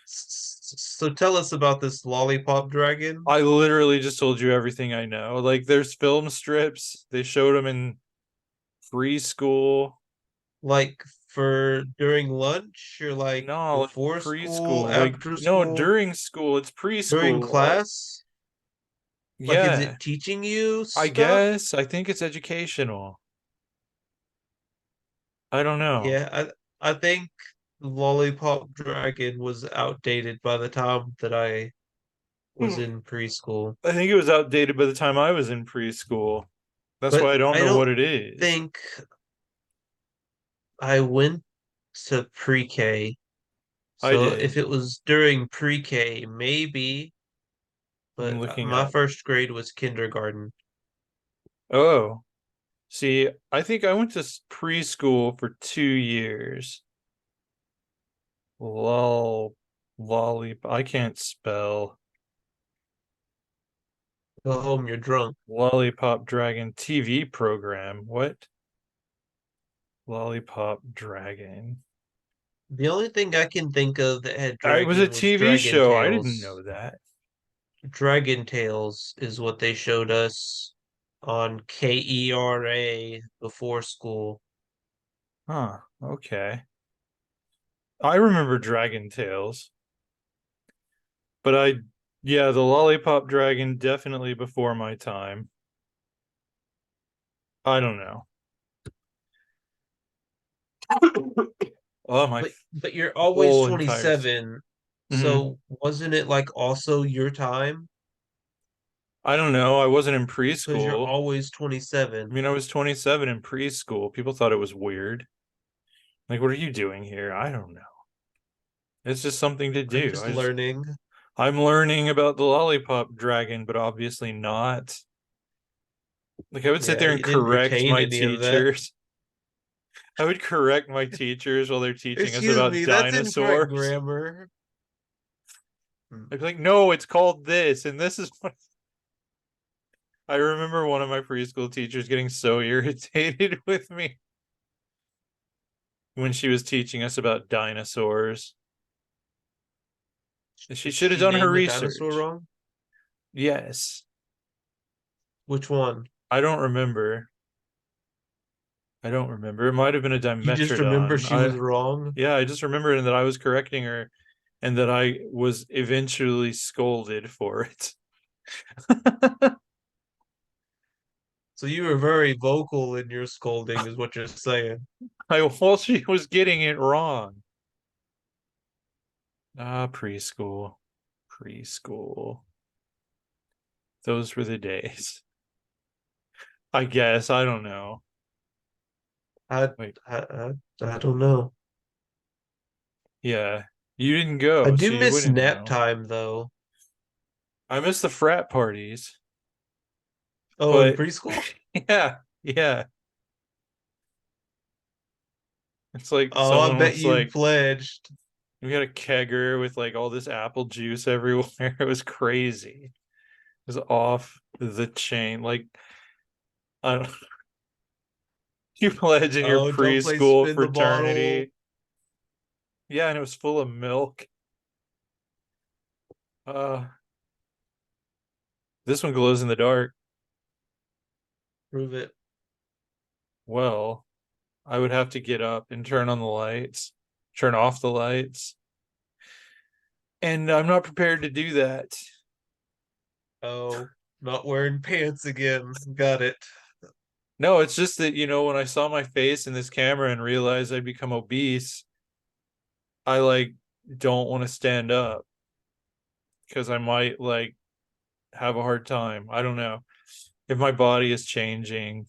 so tell us about this lollipop dragon. I literally just told you everything I know. Like, there's film strips. They showed them in preschool. Like for during lunch or like No, like before school, preschool. Like, after no, school, during school. It's during preschool. class? Like, is Yeah, it teaching you I stuff? guess. I think it's educational. I don't know. Yeah, I think Lollipop Dragon was outdated by the time that I was I in preschool. think it was outdated by the time I was in preschool. That's why But I don't I know what don't it is. think I went to pre-K. I So if did. it was during pre-K, maybe, I'm but looking my up. first grade was kindergarten. Oh, see, I think I went to preschool for 2 years. Lol, lollipop. I can't spell. Go home, you're drunk. Lollipop Dragon TV program. What? Lollipop Dragon. The only thing I can think of that had It was a dragon was TV Dragon show. I didn't know Tales. that. Dragon Tales is what they showed us on KERA before school. Huh. Okay. I remember Dragon Tales, but yeah, the Lollipop Dragon definitely before my time. I don't know. Oh, my But you're always whole entire. 27, Mhm. so wasn't it like also your time? I don't know. I wasn't in Because you're preschool. always I 27. mean, I was 27 in preschool. People thought it was weird. Like, what are you doing here? I don't know. It's just something to I'm do. just learning. I'm learning about the lollipop dragon, but obviously not. Like, I would sit Yeah, there and you didn't correct retain my any of that. teachers. I would correct my teachers while they're teaching us Excuse about me, that's incorrect dinosaurs. grammar. Hmm. I'd be like, no, it's called this, and this is what. I remember one of my preschool teachers getting so irritated with me when she was teaching us about dinosaurs. She Did should have she done her name the dinosaur research. wrong? Yes. Which one? I don't remember. I don't remember. It might have been a You just remember Dimetrodon. she was wrong? Yeah, I just remember that I was correcting her and that I was eventually scolded for it. So you were very vocal in your scolding, is what you're saying. Well, she was getting it wrong. Preschool. Preschool. Those were the days. I guess. I don't know. I Wait. I don't know. Yeah. You didn't I go, do so you miss wouldn't nap know. time though. I miss the frat parties, Oh, in but preschool? yeah, yeah. It's like Oh, I someone bet was you like, pledged. we had a kegger with like all this apple juice everywhere. It was crazy. It was off the chain. Like, I don't you pledge in your Oh, don't play preschool spin the bottle. fraternity. Yeah, and it was full of milk. Uh, this one glows in the dark. Prove it. Well, I would have to get up and turn on the lights, turn off the lights. And I'm not prepared to do that. Oh, not wearing pants again. Got it. No, it's just that, when I saw my face in this camera and realized I'd become obese, I like don't want to stand up because I might like have a hard time. I don't know. If my body is changing,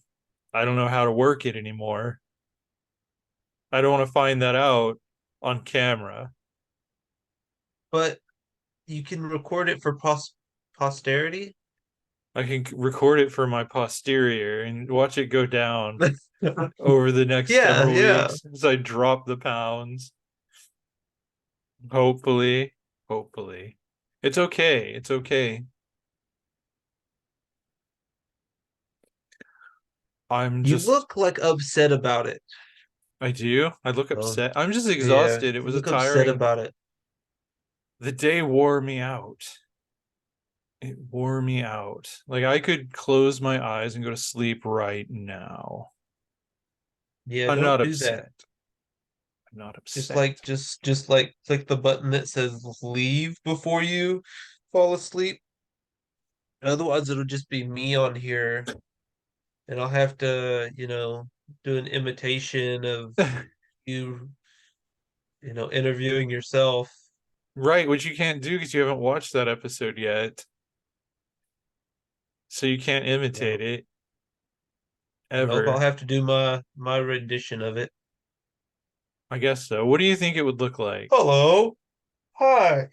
I don't know how to work it anymore. I don't want to find that out on camera. But you can record it for posterity. I can record it for my posterior and watch it go down over the next Yeah, several yeah. weeks as I drop the pounds. Hopefully, hopefully. It's okay. It's okay. I'm You just, look like upset about it. I do. I look Oh, upset. I'm just yeah. exhausted. It You was a look upset tiring, about it. the day wore me out. It wore me out. Like I could close my eyes and go to sleep right now. Yeah, I'm don't not do that. upset. I'm not Just upset. like just like click the button that says leave before you fall asleep. Otherwise it'll just be me on here and I'll have to, do an imitation of you, interviewing yourself. Right, which you can't do because you haven't watched that episode yet. So you can't imitate No. it Nope, I'll ever. have to do my rendition of it. I guess so. What do you think it would look like? Hello. Hi.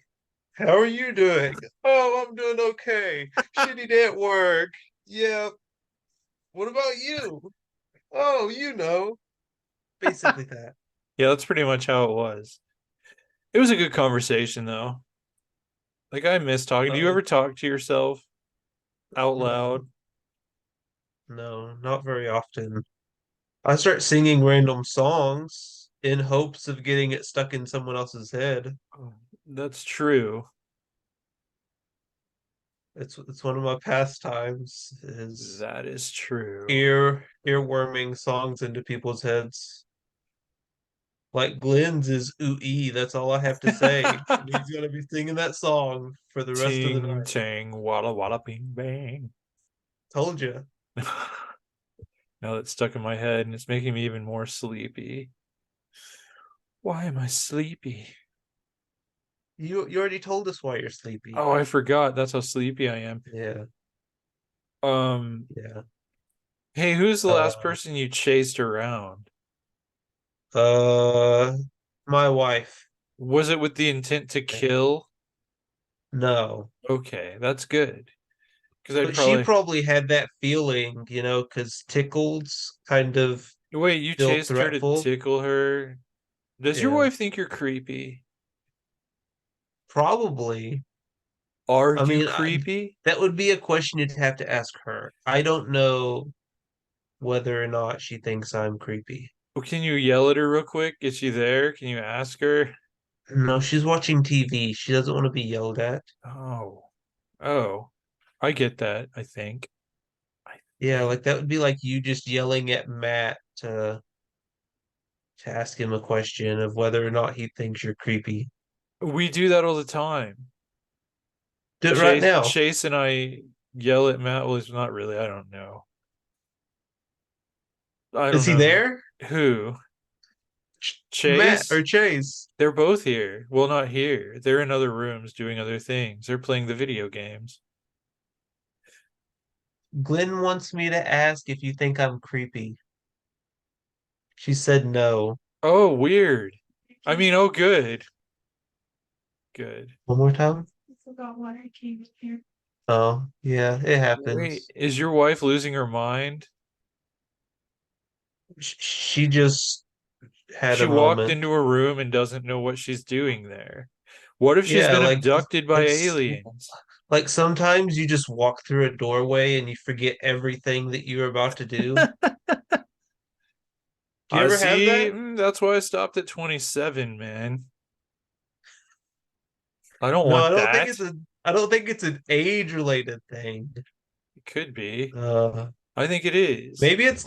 How are you doing? Oh, I'm doing okay. Shitty day at work. Yeah. What about you? Oh, basically that. Yeah, that's pretty much how it was. It was a good conversation though. Like I miss talking. Do you Uh-oh. ever talk to yourself out No, loud? no, not very often. I start singing random songs in hopes of getting it stuck in someone else's head. Oh, that's true. It's one of my pastimes is That is true. earworming songs into people's heads. Like Glenn's is ooh ee. That's all I have to say. And he's gonna be singing that song for the rest of the Ting night. tang walla walla bing bang. Told you. Now that's stuck in my head and it's making me even more sleepy. Why am I sleepy? You already told us why you're sleepy. Oh, I forgot. That's how sleepy I am. Yeah, Um, yeah. hey, who's the last Uh, person you chased around? uh, my wife. Was it with the intent to Yeah. kill? No, Okay, that's good. Because I'd but she probably probably had that feeling, because tickled's kind of wait, you feel chased her to threatful. tickle her. Does your Yeah, wife think you're creepy? probably. Are I you mean, creepy? that would be a question you'd have to ask her. I don't know whether or not she thinks I'm creepy. Well, can you yell at her real quick? Is she there? Can you ask her? No, she's watching TV. She doesn't want to be yelled at. Oh, oh, I get that. I think. I Yeah, like think that would be like you just yelling at Matt to ask him a question of whether or not he thinks you're creepy. we do that all the time. Do it right Chase, now. Chase, and I yell at Matt. Well, it's not really. I don't know. I Is don't he know there? who. Matt or Chase. Chase? They're both here. Well, not here. They're in other rooms doing other things. They're playing the video games. Glenn wants me to ask if you think I'm creepy. She said no. Oh, weird. I mean, oh, good. Good. One more time. Oh, yeah, it Wait, happens. is your wife losing her mind? She just had She a walked moment. into a room and doesn't know what she's doing there. What if she's Yeah, been abducted by like aliens? like sometimes you just walk through a doorway and you forget everything that you're about to do. Do you I ever have see. that? That's why I stopped at 27, man. I don't No, want that. I don't think it's an age related thing. It could be. Uh, I think it is. maybe it's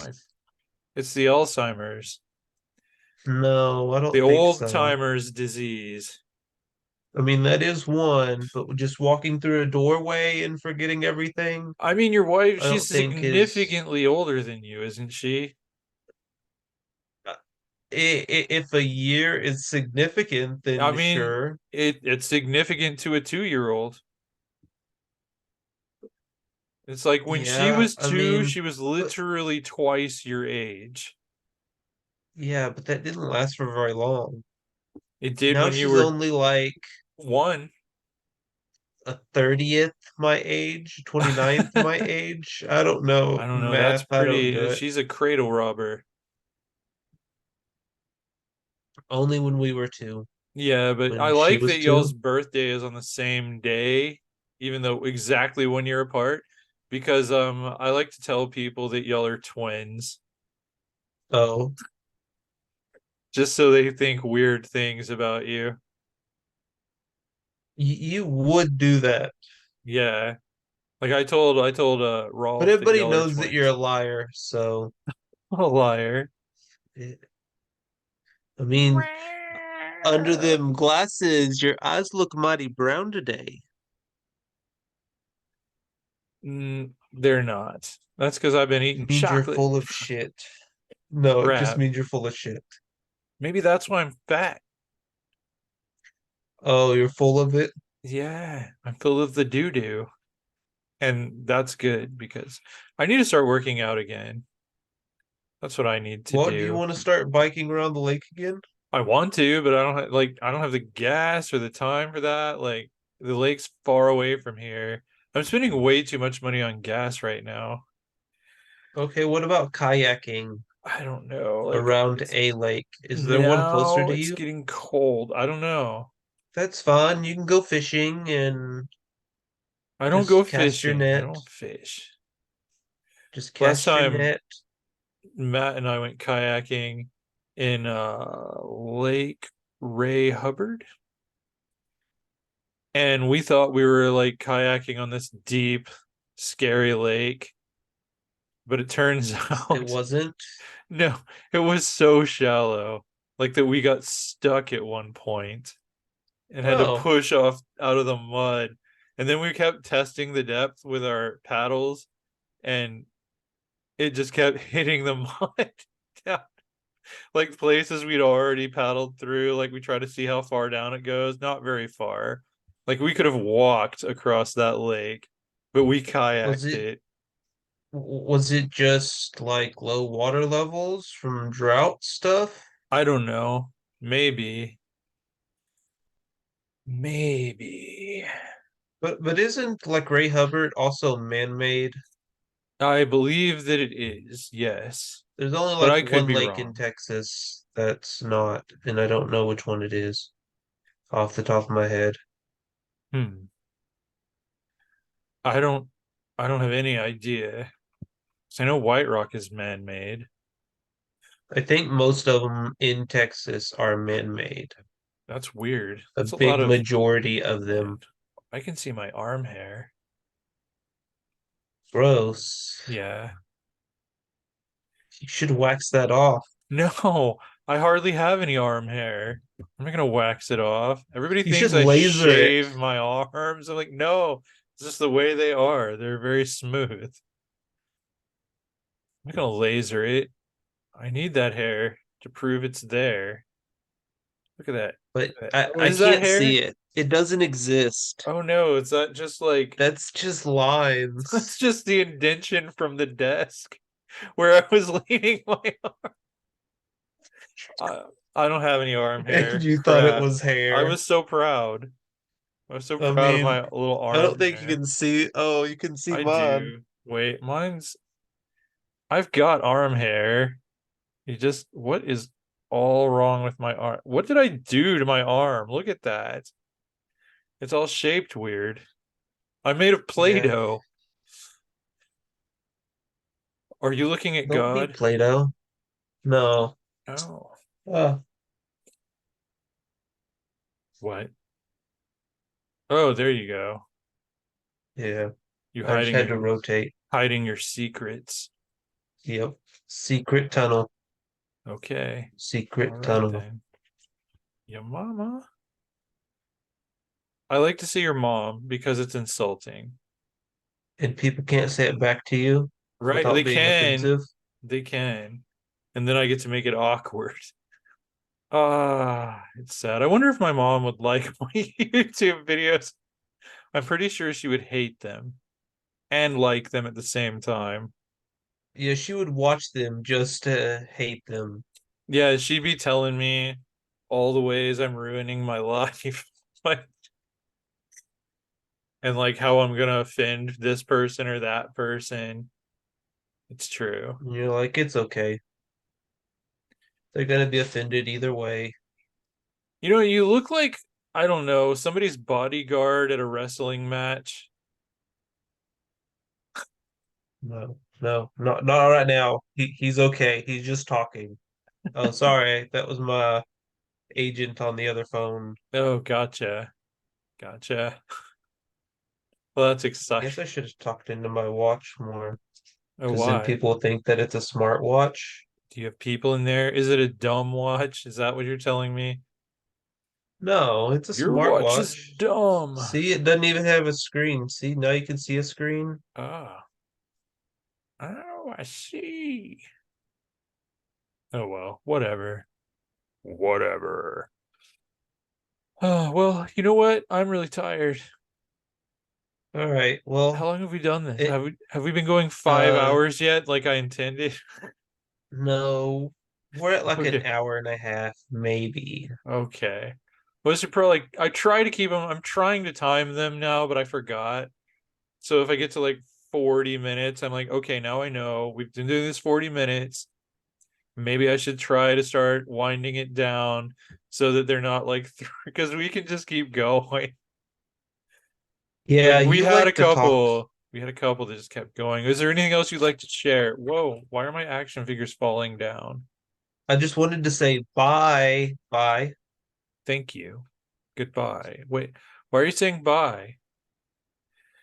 It's the Alzheimer's, no, I the don't think old so. timers disease. I mean, that is one, but just walking through a doorway and forgetting everything, I mean, your wife, I she's don't think is significantly older than you, isn't she? uh, if a year is significant, I then mean, sure. it's significant to a 2-year-old. It's like when she Yeah, was I 2, mean, she was but literally twice your age. yeah, but that didn't last for very long. It did Now when you she's were only like 1. a 30th my age, 29th my age. I don't I know don't know. That's math. I don't do pretty. it. She's a cradle robber. Only when we were two, Yeah, but I when she like was that y'all's two. birthday is on the same day, even though exactly 1 year apart, because I like to tell people that y'all are twins, Oh, just so they think weird things about you. you would do that. Yeah. Like I told But Rolf that everybody y'all are knows that you're a twins. liar, so What a liar. it, I mean, under them glasses, your eyes look mighty brown today. They're not. That's because I've been eating It means you're chocolate full of shit. No, it just crap. means you're full of shit. Maybe that's why I'm fat. Oh, you're full of it? Yeah, I'm full of the doo doo. And that's good because I need to start working out again. That's what I need to What, do you do. want to start biking around the lake again? I want to, but I don't have the gas or the time for that. Like the lake's far away from here. I'm spending way too much money on gas right now. Okay, what about kayaking I don't know. Like around it's a lake? Is there one closer now to it's you? getting cold. I don't know. That's fun. You can go fishing and I don't go just cast your fishing. I net. don't fish. Just Last cast your time net. Matt and I went kayaking in Lake Ray Hubbard, and we thought we were like kayaking on this deep, scary lake, but it turns It out wasn't. no, it was so shallow, like that we got stuck at one point and had to Oh, push off out of the mud. And then we kept testing the depth with our paddles, and it just kept hitting the mud down, like places we'd already paddled through. Like we try to see how far down it goes, not very far. Like we could have walked across that lake, but we was kayaked it it. was it just like low water levels from drought stuff? I don't know. Maybe. Maybe. But isn't like Ray Hubbard also man-made? I believe that it is, yes. There's only But like I could one be lake in wrong. Texas that's not, and I don't know which one it is off the top of my head. Hmm. I don't I don't have any idea. 'Cause I know White Rock is man-made. I think most of them in Texas are man-made. That's weird. A That's a lot big of majority of them. land. I can see my arm hair. Gross. Yeah. You should wax that off. No, I hardly have any arm hair. I'm not gonna wax it off. Everybody You should thinks I laser it. shave my arms. I'm like, no, it's just the way they are. They're very smooth. I'm not gonna laser it. I need that hair to prove it's there. Look at that. But Look at that. I, Oh, I is that can't see hair? it. It doesn't exist. Oh no, is that just like That's just that's lines. just the indention from the desk where I was leaning my I, I don't have any arm And hair. you thought it Crap. was I hair. was so proud. I'm so I proud of mean, my little I don't arm think you hair. can see. Oh, you can see I mine. do. Wait, I've got arm hair. What is all wrong with my arm? What did I do to my arm? Look at that. It's all shaped weird. I'm made of Yeah, Play-Doh. Are you looking at don't be God? Play-Doh. No. Oh, Uh, what? Oh, there you go. yeah. You I just hiding had your to rotate. hiding your secrets. Yep. Secret tunnel. Okay. All Secret right tunnel. then. Your mama. I like to see your mom because it's insulting. And people can't say it back to you Right? without They being can. offensive. They can. And then I get to make it awkward. Ah, it's sad. I wonder if my mom would like my YouTube videos. I'm pretty sure she would hate them and like them at the same time. Yeah, she would watch them just to hate them. Yeah, she'd be telling me all the ways I'm ruining my life. Like, and like how I'm gonna offend this person or that person. It's true. And you're like, it's okay. They're gonna be offended either way. You know, you look like, I don't know, somebody's bodyguard at a wrestling match. No, no, not right now. He's okay. He's just talking. Oh, sorry. That was my agent on the other phone. Oh, gotcha. Gotcha. Well, that's I exciting. guess I should have talked into my watch more, Oh, because then why? people think that it's a smartwatch. Do you have people in there? Is it a dumb watch? Is that what you're telling me? No, it's a Your watch is smartwatch. dumb. See, it doesn't even have a screen. See, now you can see a screen. Ah, oh, I see. Oh, well, whatever. Whatever. Oh, well, you know what? I'm really tired. All right. How Well, long have we done this? it Have we been going 5 hours uh yet, like I intended? no, we're at like an Okay. hour and a half, maybe. Okay. Well, this is probably like I try to keep them. I'm trying to time them now, but I forgot. So if I get to like 40 minutes, I'm like, okay, now I know we've been doing this 40 minutes. Maybe I should try to start winding it down so that they're not like because we can just keep going. Like Yeah, we you had a like to talk. couple. We had a couple that just kept going. Is there anything else you'd like to share? Whoa, why are my action figures falling down? I just wanted to say bye, bye, Thank you. Goodbye. Wait, why are you saying bye?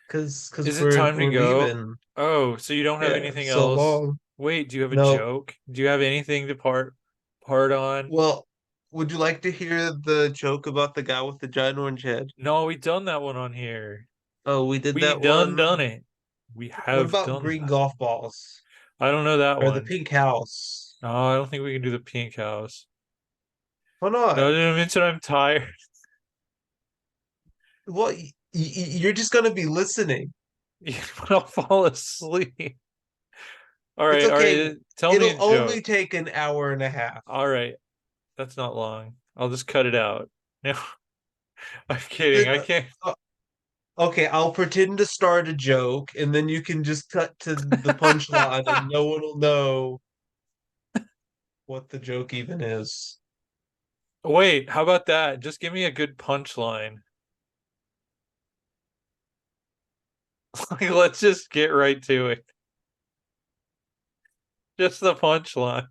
because Is it time to we're go? leaving. Oh, so you don't have Yeah, anything so else? long. Wait, do you have a No. joke? Do you have anything to part on? Well, would you like to hear the joke about the guy with the giant orange head? No, we done that one on here. Oh, we did We that done one. it. We What have about done green that. golf balls I don't know that or the one. pink house? No, I don't think we can do the pink house. Why No, not? I didn't mention I'm tired. Well, you're just gonna be listening. I'll fall asleep. It's All okay. right. Tell me a It'll only joke. take an hour and a half. All right. That's not long. I'll just cut it out. No, I'm kidding. Then, I can't. okay, I'll pretend to start a joke, and then you can just cut to the punchline, and no one will know what the joke even is. Wait, how about that? Just give me a good punchline. Like, let's just get right to it. Just the punchline.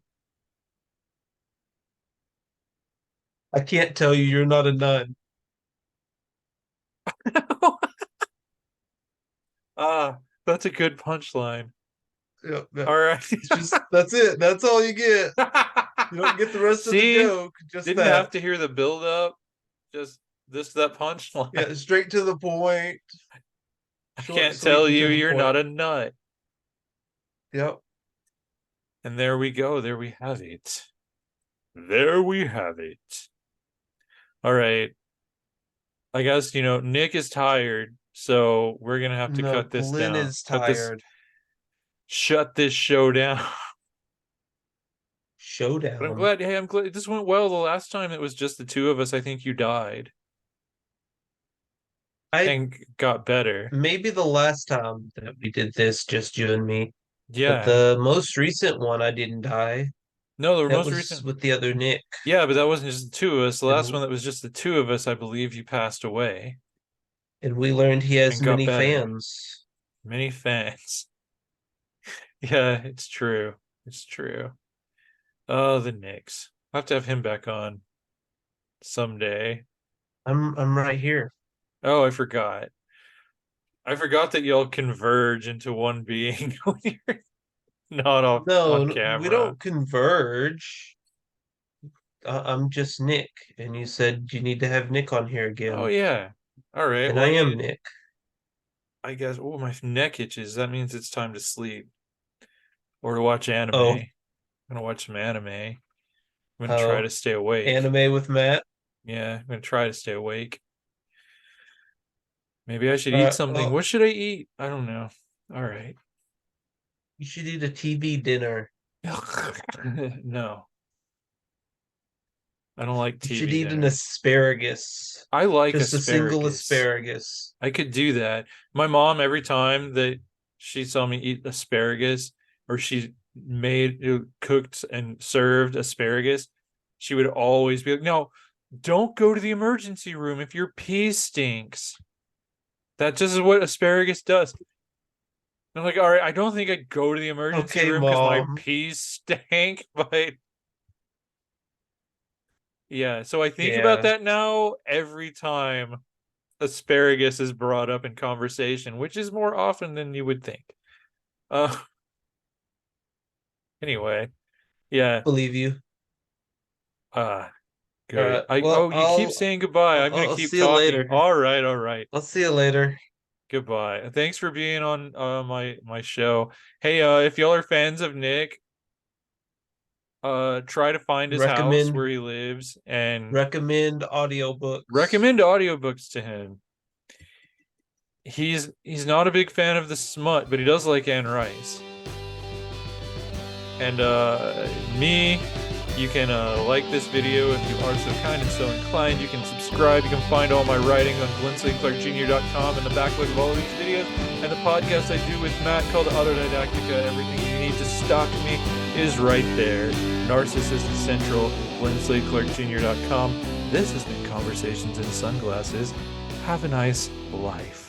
I can't tell you you're not a nun. Ah, that's a good punchline. Yep, yep. All right. It's just that's it. That's all you get. You don't get the rest of the See, joke. Just didn't have that. to hear the build up. Just that punchline. Yeah, straight to the point. I Short, can't sweet, tell and you to the you're point. not a nut. Yep. And there we go. There we have it. There we have it. All right. I guess, Nick is tired, so we're gonna have to No, cut this Glenn down. is tired. Shut this show down. But Showdown. I'm glad this went well. The last time it was just the two of us, I think you died. I and got better. maybe the last time that we did this, just you and me, but Yeah. the most recent one, I didn't die. No, the That most was recent. with the other Nick, Yeah, but that wasn't just the two of us. The last one and that was just the two of us, I believe you passed away and we learned he has and got many better. fans. Many fans. Yeah, it's true. It's true. Oh, the Knicks. I'll have to have him back on someday. I'm right here. Oh, I forgot. I forgot that y'all converge into one being when you're not on No, we camera. don't converge. I'm just Nick, and you said you need to have Nick on here Oh again, yeah. All right. and Well, I I am mean, Nick. I guess. Oh, my neck itches. That means it's time to sleep or to watch anime. Oh, I'm gonna watch some anime. I'm gonna try oh, to stay awake. anime with Matt. Yeah, I'm gonna try to stay awake. Maybe I should eat something. Well, What should I eat? I don't know. All right. you should eat a TV dinner. No, I don't like You should TV eat an dinners. asparagus. I like Just a single asparagus. asparagus. I could do that. My mom, every time that she saw me eat asparagus or she made, cooked and served asparagus, she would always be like, no, don't go to the emergency room if your pee stinks. That just is what asparagus does. And I'm like, all right, I don't think I'd go to the emergency Okay, room because my Mom. pee stank, but yeah. So I think about Yeah, that now every time asparagus is brought up in conversation, which is more often than you would think. Uh, anyway, yeah. believe you. Uh, All good. right. Well, You keep saying goodbye. I'm gonna I'll keep see you talking. later. All right, all right. I'll see you later. Goodbye. Thanks for being on my show. Hey, if y'all are fans of Nick, try to find his house Recommend where he lives and recommend audiobooks. recommend audiobooks to him. He's not a big fan of the smut, but he does like Anne Rice. And me, you can like this video if you are so kind and so inclined. You can subscribe. You can find all my writing on glensleyclarkjr.com and the backlog of all of these videos. And the podcast I do with Matt called Autodidactica, Everything You Need to Stalk Me, is right there. Narcissist Central, glensleyclarkjr.com. This has been Conversations in Sunglasses. Have a nice life.